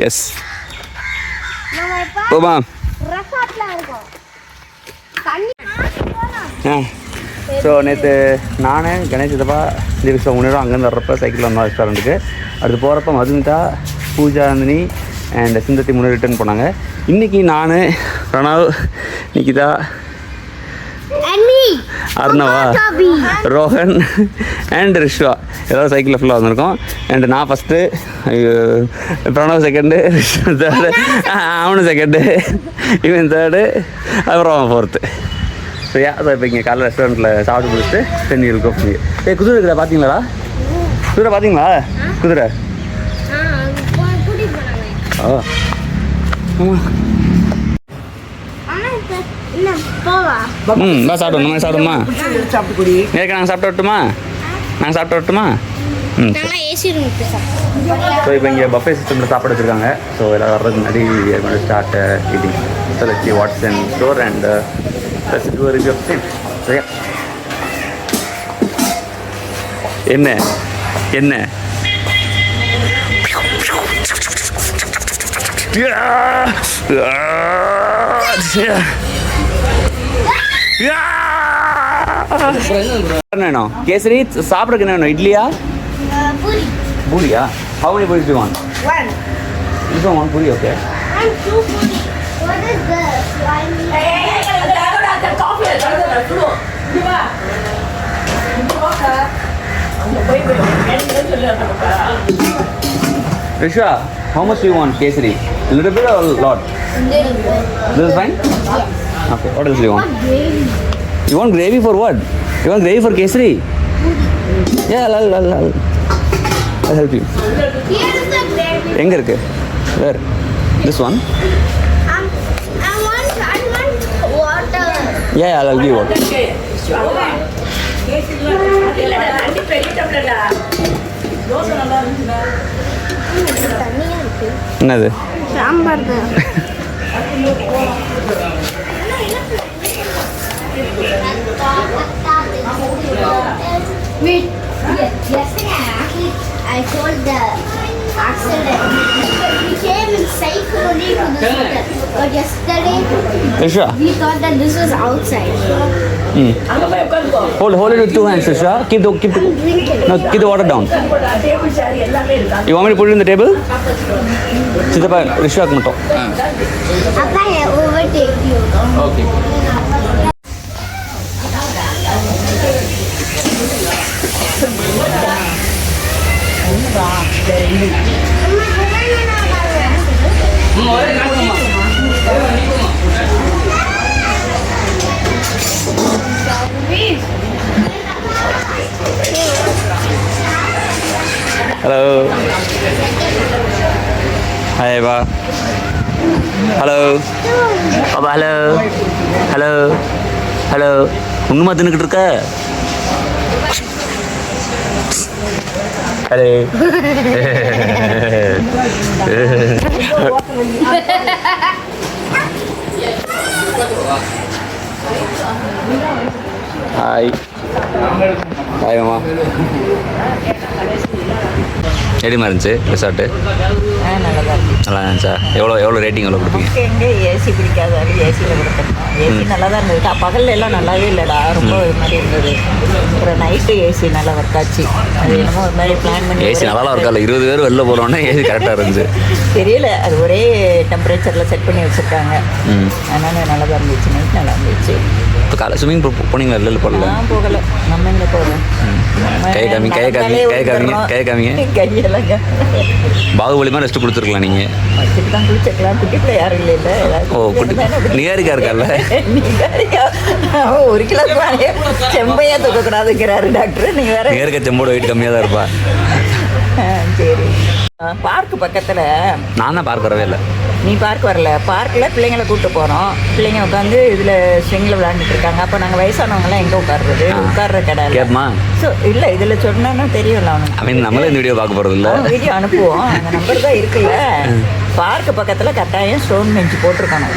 எஸ் போமா. ஸோ நேற்று நான் கணேஷ் சித்தப்பா தீபிகா 3 நேரம் அங்கேருந்து வர்றப்ப சைக்கிளில் வந்தோம் ரெஸ்டாரண்ட்டுக்கு. அடுத்து போகிறப்ப மதுமிதா, பூஜா, நந்தினி அண்ட் சிந்தத்தி 3 ரிட்டர்ன் போனாங்க. இன்றைக்கி நான், பிரணவ், நிகிதா, அர்ணவா, ரோஹன் அண்ட் ரிஷ்வா ஏதாவது சைக்கிளில் ஃபுல்லாக வந்திருக்கோம். அண்ட் நான் ஃபஸ்ட்டு, பிரணவ் செகண்டு, தேர்டு, அவனு செகண்டு, இவன் தேர்டு, அப்புறம் அவன் 4th. ஸோ ஸோ இப்போ இங்கே காலைல ரெஸ்டாரண்ட்டில் சாப்பிட்டு முடிச்சுட்டு then you'll go from here. குதிரை இருக்குதா? பார்த்தீங்களா குதிரை? பார்த்தீங்களா குதிரை? ஓ ஆமாம். வா சாப்பிடுவோம். நம்ம சாப்பிடுமா? நேற்று நாங்கள் சாப்பிட்டு வரட்டுமா? நாங்கள் சாப்பிட்டு வரட்டுமா? ஸோ இப்போ இங்கே பஃபே சிஸ்டமில் சாப்பாடு வச்சுருக்காங்க. ஸோ எல்லாம் வர்றதுக்கு முன்னாடி start eating. So let's see what's in store and let's do a review of the same. So yeah. என்ன வேணும்? கேசரி சாப்பிட்றதுக்கு என்ன வேணும்? இட்லியா பூரியா? How many puris do you want? One. You don't want puri, okay? And 2 puri. What is this? Risha, how much do you want kesari? A little bit or a lot? This is fine? Okay, what else do you want? You want gravy for what? You want gravy for kesari? Yeah, I'll help you. Here is the gravy. எங்க இருக்கு? Where? This one? I want water. Yeah, I'll give you water. என்னது? சாம்பார் தான். Wait. Yesterday I told the accident. We came in cycle only to this hotel. But yesterday Risha, we thought that this was outside. hold it with 2 hands, Risha. Keep the water down. You want me to put it in the table? சித்தப்பா ரிஷாக்கு மட்டும். Appa, I overtake you. Okay. Hello hi பா. Hello Baba. Hello ஒன்றுமா தின்னுக்கிட்டு இருக்க? Hello hi மாமா. எப்படிமா இருந்துச்சு resort? நல்லா இருந்துச்சா? எவ்வளோ ரேட்டிங் எவ்வளோ கொடுப்பீங்க? எங்கே ஏசி பிடிக்காது, அது ஏசியில் கொடுத்துருக்கோம். ஏசி நல்லா தான் இருந்தது. பகலில் எல்லாம் நல்லாவே இல்லைடா, ரொம்ப ஒரு மாதிரி இருந்தது. அப்புறம் நைட்டு ஏசி நல்லா ஒர்க் ஆச்சு. அது என்னமோ ஒரு மாதிரி பிளான் பண்ணி ஏசி நல்லா இருக்காது. 20 பேர் வெளில போகிறோன்னே ஏசி கரெக்டாக இருந்துச்சு. தெரியல, அது ஒரே டெம்பரேச்சரில் செட் பண்ணி வச்சுருக்காங்க. அதனால் நல்லா தான் இருந்துச்சு. நைட் நல்லா இருந்துச்சு. இப்போ காலை ஸ்விம்மிங் பூல் போனீங்களா? இல்லை போகல. நான் போகலை. நம்ம எங்கே போகிறோம்? கை காமிங்க. கையெல்லாம் பாகுபலி மாதிரி ரெஸ்ட் கொடுத்துருக்கலாம் நீங்கள். வச்சுட்டு தான் குளிச்சுக்கலாம். குட்டி பிள்ளை யாரும் இல்லை. ஓ குட்டி நிகாரிக்கா இருக்கார்ல? ஒரு கிலோ செம்பையாக தூக்கக்கூடாதுங்கிறாரு டாக்டர். நீங்கள் வேற நிகாரிக்கா செம்போட வெயிட் கம்மியாக தான் இருப்பா. சரி. பார்க்கு பக்கத்தில் நான் தான் பார்க்க வரவே இல்லை. நீ பார்க் வரல. பார்க்கில் பிள்ளைங்களை கூப்பிட்டு போகிறோம். பிள்ளைங்க உட்காந்து இதில் ஸ்விங்கில் விளையாண்டுட்டு இருக்காங்க. அப்போ நாங்கள் வயசானவங்களாம் எங்கே உட்கார்றது? உட்கார்ற கடை கேட்மா? ஸோ இல்லை, இதில் சொன்னா தெரியும்ல அவனுக்கு. அவன் நம்மளே இந்த வீடியோ பார்க்க போகிறது இல்லை. வீடியோ அனுப்புவோம். அந்த நம்பர் தான் இருக்குல்ல. பார்க்கு பக்கத்தில் கட்டாயம் ஸ்டோன் பெஞ்சு போட்டிருக்கணும்.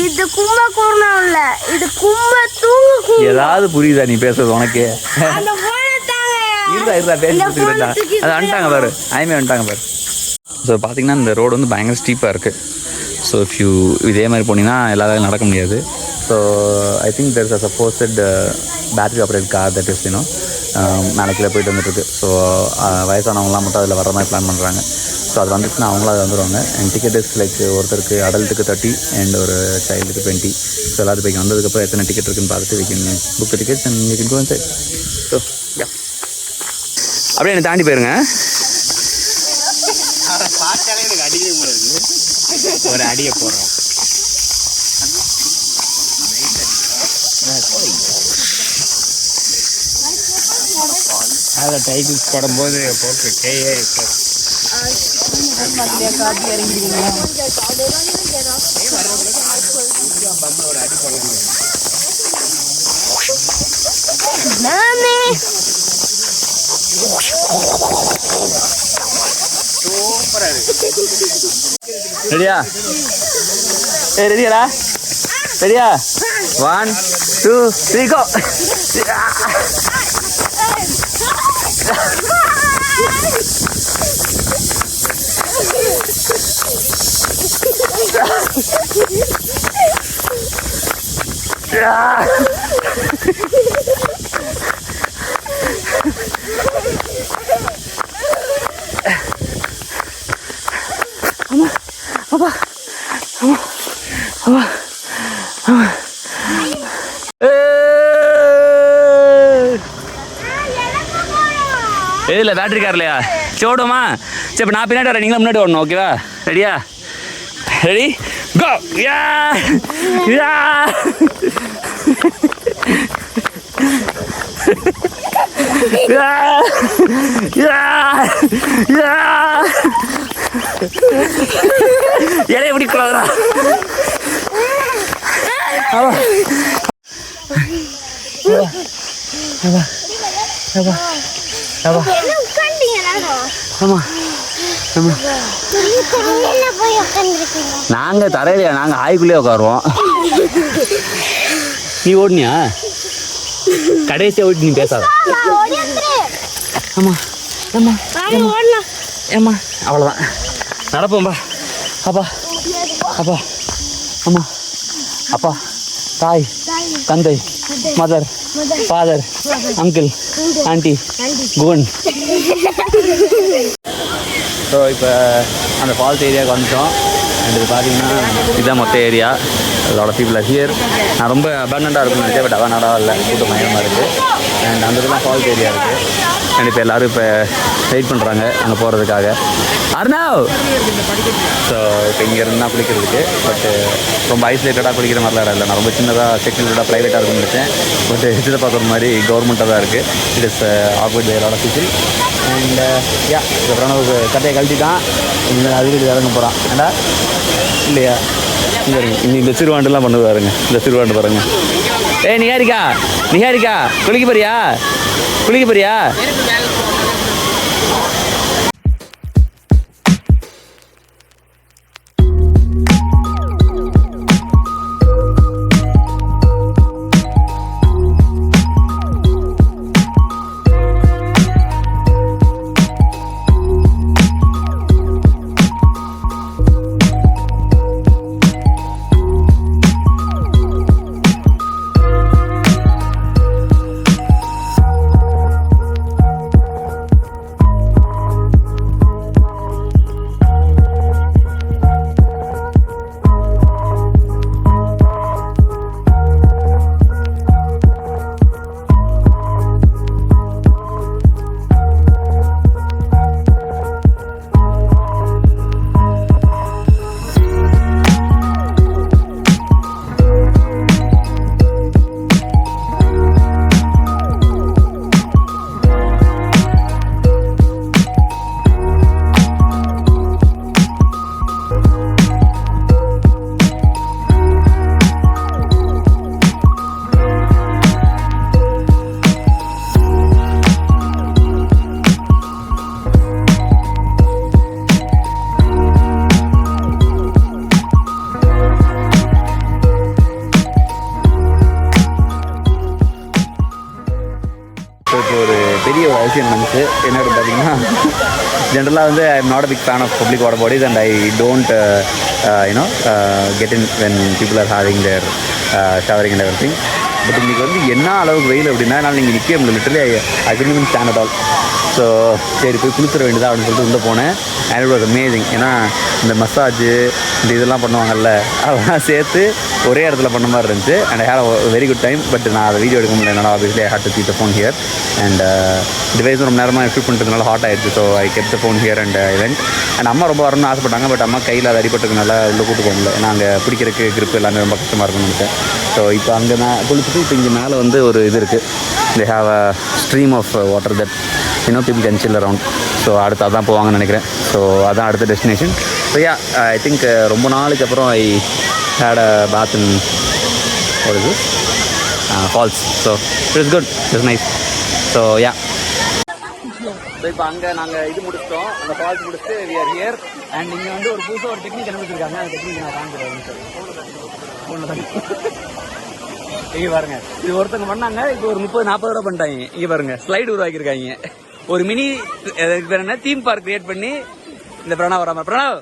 இது கும்பகோணம் இல்ல, இது கும்பத்தூர். ஏதாவது புரியுதா நீ பேசுறது உனக்கு? அந்த போனை தாங்க. இருடா பேசி கொடுத்துக்கிட்டா அது வந்துட்டாங்க பாரு, ஐமே வந்துட்டாங்க பாரு. ஸோ பார்த்தீங்கன்னா இந்த ரோடு வந்து பயங்கர ஸ்டீப்பாக இருக்குது. ஸோ இஃப் யூ இதே மாதிரி போனீங்கன்னா எல்லாரும் நடக்க முடியாது. So I think there is a supposed battery operate car that is you know மேலே கீழே போயிட்டு வந்துட்டுருக்கு. ஸோ வயசானவங்களாம் மட்டும் அதில் வர மாதிரி பிளான் பண்ணுறாங்க. ஸோ அது வந்துச்சுன்னா அவங்களும் அது வந்துடுவாங்க. அண்ட் டிக்கெட் இஸ் லைக் ஒருத்தருக்கு அடல்ட்டுக்கு 30 அண்ட் ஒரு சைல்டுக்கு 20. ஸோ எல்லாத்துக்கு போய் வந்ததுக்கப்புறம் எத்தனை டிக்கெட் இருக்குன்னு பார்த்துட்டு we can book the tickets and we can go inside. So அப்படியே என்னை தாண்டி போயிருங்க. பார்த்தாலே எனக்கு அடிக்கவே முடியாது. ஒரு அடியை போடுறோம். அதில் டைட்டில்ஸ் போடும்போது போட்டு கேஏ ரெடியா? ரெடியாடா? ரெடியா? 1 2 3 go. இல்லை பேட்டரி கார் இல்லையா? சரி ஓடுமா? சரி இப்போ நான் பின்னாடி வரேன், நீங்களும் முன்னாடி ஓடணும். ஓகேவா? ரெடியா? ரெடி கோ. யா யா இலைய பிடிக்கூடாதா? நாங்கள் தரையிலையா, நாங்கள் ஆய்க்குள்ளே உட்காருவோம். நீ ஓடுனியா? கடைசியாக ஓடி நீ பேசாத. ஆமாம் ஆமாம் ஏம்மா அவ்வளோதான், நடப்போம்பா. அப்பா அப்பா அம்மா அப்பா தாய் தந்தை மதர் ஃபாதர் அங்கிள் ஆண்டி குவன். ஸோ இப்போ அந்த ஃபால்ஸ் ஏரியாவுக்கு வந்துட்டோம். அண்ட் இது பார்த்தீங்கன்னா இதுதான் மொத்த ஏரியா. அதோட பீப்புள் ஹியர். நான் ரொம்ப அபண்டண்ட்டாக இருக்குன்னு நினச்சேன், பட் அதான் நடா இல்லை, கூட்டம் மயமாக இருக்குது. அண்ட் அந்த இதெல்லாம் ஃபால்ஸ் ஏரியா இருக்குது. அண்ட் இப்போ எல்லோரும் இப்போ வெயிட் பண்ணுறாங்க அங்கே போகிறதுக்காக. அர்ணவ் ஸோ இப்போ இங்கேருந்து தான் குளிக்கிறதுக்கு. பட்டு ரொம்ப ஐசோலேட்டடாக குளிக்கிற மாதிரிலாம் இடம் இல்லை. நான் ரொம்ப சின்னதாக செக்யூரிட்டாக ப்ரைவேட்டாக இருக்குன்னு நினச்சேன். பட் இதில் பார்க்குற மாதிரி கவர்மெண்ட்டாக தான் இருக்குது. இட் இஸ் ஆக்வர்ட் இதோட பீப்புள். அண்ட் யா அப்புறம் ஒரு கட்டையை கழிச்சிட்டான். இந்த அதுக்கு இறங்க போகிறான். ஏண்டா இல்லையா? இங்கே இங்கே இந்த சிறுவாண்டுலாம் பண்ணது பாருங்க. இந்த சிறுவாண்டு பாருங்க. நிகாரிக்கா நிகாரிக்கா குளிக்க போறியா? குளிக்க போறியா? இப்போ ஒரு பெரிய ஒரு அதிசயம் நடந்துச்சு. என்ன அப்படின்னு பார்த்தீங்கன்னா, ஜென்ரலாக வந்து I am not a big fan of public water bodies and I don't get in when people are having their showering and everything. But இன்றைக்கி வந்து என்ன அளவுக்கு வெயில் அப்படின்னா, என்னால் நீங்கள் நிற்க முடியல. Literally I couldn't even stand at all. So சரி போய் குளிச்சிட வேண்டியதா அப்படின்னு சொல்லிட்டு உள்ளே போனேன். And it was amazing. ஏன்னா இந்த மசாஜு இந்த இதெல்லாம் பண்ணுவாங்கல்ல, அதெல்லாம் சேர்த்து ஒரே இடத்துல பண்ண மாதிரி இருந்துச்சு. And I had a very good time. But நான் அதை வீடியோ எடுக்க முடியல. என்னால் obviously I had to keep the phone here. And device ரொம்ப நேரமாக ஷூட் பண்ணுறதுனால ஹாட் ஆகிடுச்சு. So I kept the phone here and event. And அம்மா ரொம்ப வரணும்னு ஆசைப்பட்டாங்க. பட் அம்மா கையில் அது அடிபட்டுறதுனால உள்ளே கூட்டு போக முடியல. ஏன்னா அங்கே பிடிக்கிறதுக்கு grip எல்லாமே ரொம்ப கஷ்டமாக இருக்கும்னு நினச்சேன். ஸோ இப்போ அங்கே நான் குளிச்சுட்டு இப்போ இங்கே மேலே வந்து ஒரு இது இருக்குது. They have a stream of water that people can chill around. So அடுத்து அதான் போவாங்கன்னு நினைக்கிறேன். ஸோ அதான் அடுத்த destination. So yeah I think ரொம்ப நாளைக்கு அப்புறம் ஐ ஹேட் அ பாத் இன் ஒரு இது falls. So it's good, it's nice. So yeah so இப்போ அங்கே நாங்கள் இது முடிச்சிட்டோம், அந்த ஃபால்ஸ் முடிச்சுட்டு வி ஆர் ஹியர். அண்ட் இங்கே வந்து ஒரு புதுசாக ஒரு டெக்னிக் கண்டுபிடிச்சிருக்காங்க. அந்த டெக்னிக் நான் காமிக்கிறேன் சார். இங்கே பாருங்க, இது ஒருத்தங்க பண்ணாங்க. இப்போ ஒரு 30-40 ரூபா பண்ணிட்டாங்க. இங்கே பாருங்க, ஸ்லைடு உருவாக்கியிருக்காங்க. ஒரு மினி என்ன தீம் பார்க் கிரியேட் பண்ணி இந்த பிரணவ் வராம பிரணவ்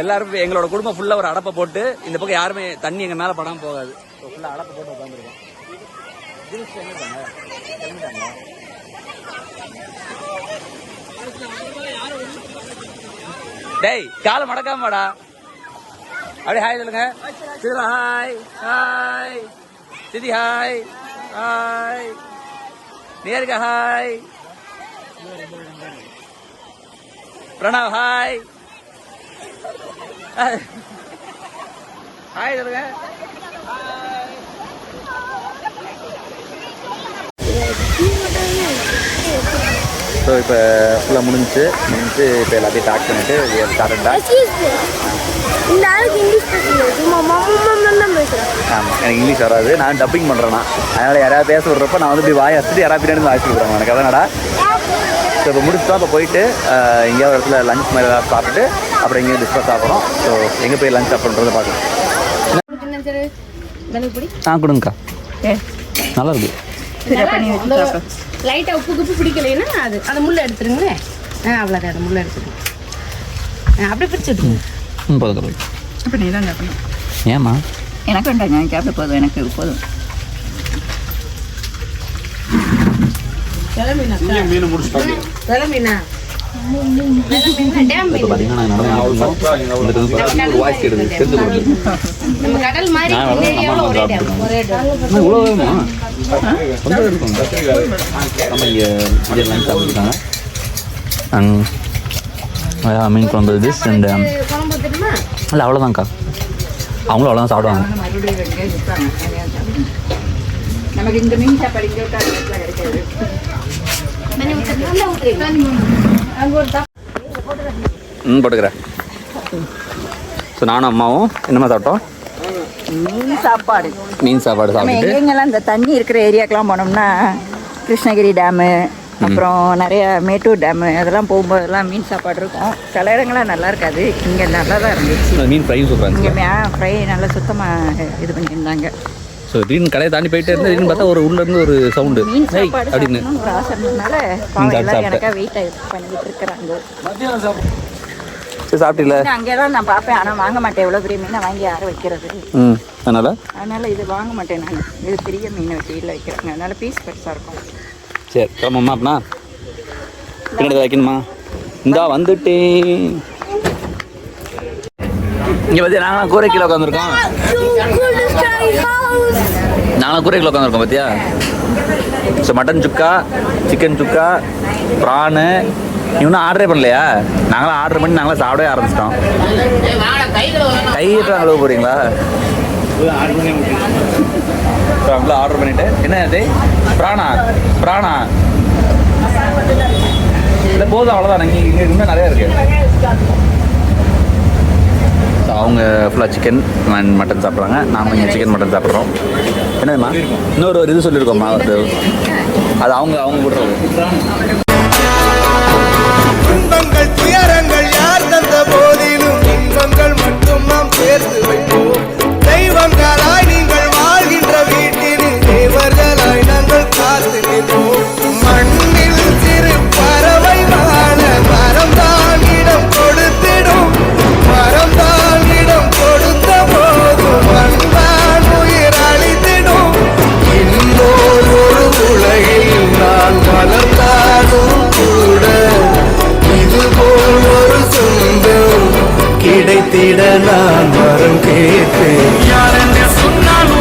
எல்லாரும் எங்களோட குடும்பம் ஃபுல்லா ஒரு அடப்பை போட்டு இந்த பக்கம் யாருமே தண்ணி எங்க மேல படாம போகாது. ஃபுல்லா அடப்பை போட்டு உட்காந்துருக்கோம். டேய் காலை மடக்காமடா. அப்படியே ஹாய் சொல்லுங்க. சிதிலா ஹாய். ஹாய் சிதி. ஹாய். ஹாய் நேருக்கா. ஹாய் பிரணவ். ஹாய். ஹாய் சொல்லுங்க. ஸோ இப்போ ஃபுல்லாக முடிஞ்சு இப்போ எல்லாத்தையும் பேக் பண்ணிட்டு ஸ்டார்ட் பேக். இந்த ஆளுக்கு இங்கிலீஷ் பேசுகிறேன். ஆமாம், எனக்கு இங்கிலீஷ் வராது. நான் டப்பிங் பண்ணுறேன்னா, அதனால் யாராவது பேச விட்றப்ப நான் வந்து இப்படி வாய் அடிச்சுட்டு யாராவது பின்னாடி வாய்ச்சி விட்றாங்க. எனக்கு அதானடா. ஸோ இப்போ முடிச்சுட்டோம். இப்போ போயிட்டு எங்கேயாவது இடத்துல லஞ்ச் மாதிரி ஏதாவது சாப்பிட்டுட்டு அப்புறம் எங்கேயும் டிஸ்கஸ் சாப்பிட்றோம். ஸோ எங்கே போய் லஞ்ச் சாப்பிட்றதை பார்க்கலாம். கொடுங்கக்கா, நல்லா இருக்கு. லைட்டாக உப்பு பிடிக்கலைன்னா அது அந்த முள்ளை எடுத்துருங்களேன். அவ்வளோதான், அந்த முள்ளை எடுத்துருங்க. அப்படியே பிரிச்சு விட்டுருங்க. போதும். அப்போ நீ தான் சாப்பிடணும். ஏம்மா? எனக்கு வேண்டாம், நான் சாப்பிட போதும். எனக்கு போதும். மீன் முடிச்சுட்டாங்க. மீனா இப்போ பார்த்தீங்கன்னா வாய்ஸ் எடுத்து தெரிஞ்சு கொடுத்து நம்ம கடல் மாதிரி ஒரே இவ்வளோ வேணுமா? கொஞ்சம் இருக்கும். நம்ம இங்கே லஞ்ச் சாப்பிட்டுருக்காங்க. மீன் குழம்பு திஸ் அண்ட் குழம்பு தெரியுமா? இல்லை அவ்வளோதான்க்கா. அவங்களும் அவ்வளோதான் சாப்பிடுவாங்க. நமக்கு இந்த மீன் சாப்பாடு இங்கே கிடைக்காது. போட்டுக்கிறேன். ஸோ நானும் அம்மாவும் என்னமா சாப்பிட்டோம்? மீன் சாப்பாடு. மீன் சாப்பாடு சாப்பிட்டு எங்கெங்கெல்லாம் இந்த தண்ணி இருக்கிற ஏரியாக்கெல்லாம் போனோம்னா கிருஷ்ணகிரி டேமு, அப்புறம் நிறைய மேட்டூர் டேமு, அதெல்லாம் போகும்போதெல்லாம் மீன் சாப்பாடு இருக்கும். சில இடங்கள்லாம் நல்லா இருக்காது. இங்கே நல்லா தான் இருந்துச்சு. மீன் ஃப்ரையும் சூப்பராக இங்கே இருந்துச்சு. ஃப்ரை நல்லா சுத்தமாக இது பண்ணியிருந்தாங்க. ஸோ திடீர்னு கடையை தாண்டி போயிட்டே இருந்து திடீர்னு பார்த்தா ஒரு உள்ளேருந்து ஒரு சவுண்டு மீன் சாப்பாடு அப்படின்னு சாப்பிடணும்னு ஒரு ஆசை இருந்ததுனால பாவம் எல்லாரும் எனக்கா வெயிட் பண்ணிக்கிட்டு இருக்கிறாங்க. சரி சாப்பிட்டீங்களா? அங்கெல்லாம் நான் பார்ப்பேன், ஆனால் வாங்க மாட்டேன். எவ்வளோ பெரிய மீனை வாங்கி யாரை வைக்கிறது? அதனால இது வாங்க மாட்டேன் நான். இது பெரிய மீனை வச்சு வீட்டில் வைக்கிறாங்க. அதனால பீஸ் பெருசாக இருக்கும். சரி கிளம்பம்மா. அப்படின்னா பின்னாடி வைக்கணுமா? இந்தா வந்துட்டேன். இங்கே பார்த்தியா நாங்களாம் கூரை கீழே உட்காந்துருக்கோம். நாங்களாம் கூரை கீழே உட்காந்துருக்கோம் பார்த்தியா. ஸோ மட்டன் சுக்கா, சிக்கன் சுக்கா, ப்ரானு இன்னும் ஆர்டரே பண்ணலையா? நாங்களாம் ஆர்டர் பண்ணி நாங்களாம் சாப்பிடவே ஆரம்பிச்சிட்டோம். கையிட்டு அழுவ போகிறீங்களா? அவங்கள ஆர்டர் பண்ணிட்டு என்ன அது பிராணா இல்லை போதும் அவ்வளோதான். இங்கே இன்னும் நிறையா இருக்குது. ஸோ அவங்க ஃபுல்லாக சிக்கன் அண்ட் மட்டன் சாப்பிட்றாங்க. நாங்கள் இங்கே சிக்கன் மட்டன் சாப்பிட்றோம். என்னதுமா இன்னொரு ஒரு இது சொல்லியிருக்கோம்மா. அது அவங்க விடுறது. துன்பங்கள் துயரங்கள் யார் தந்த போதிலும் இன்பங்கள் மட்டும் நாம் சேர்த்து வைப்போம். கிடைத்திட நான் வரம் கேட்டு யார் என்ன சொன்னால்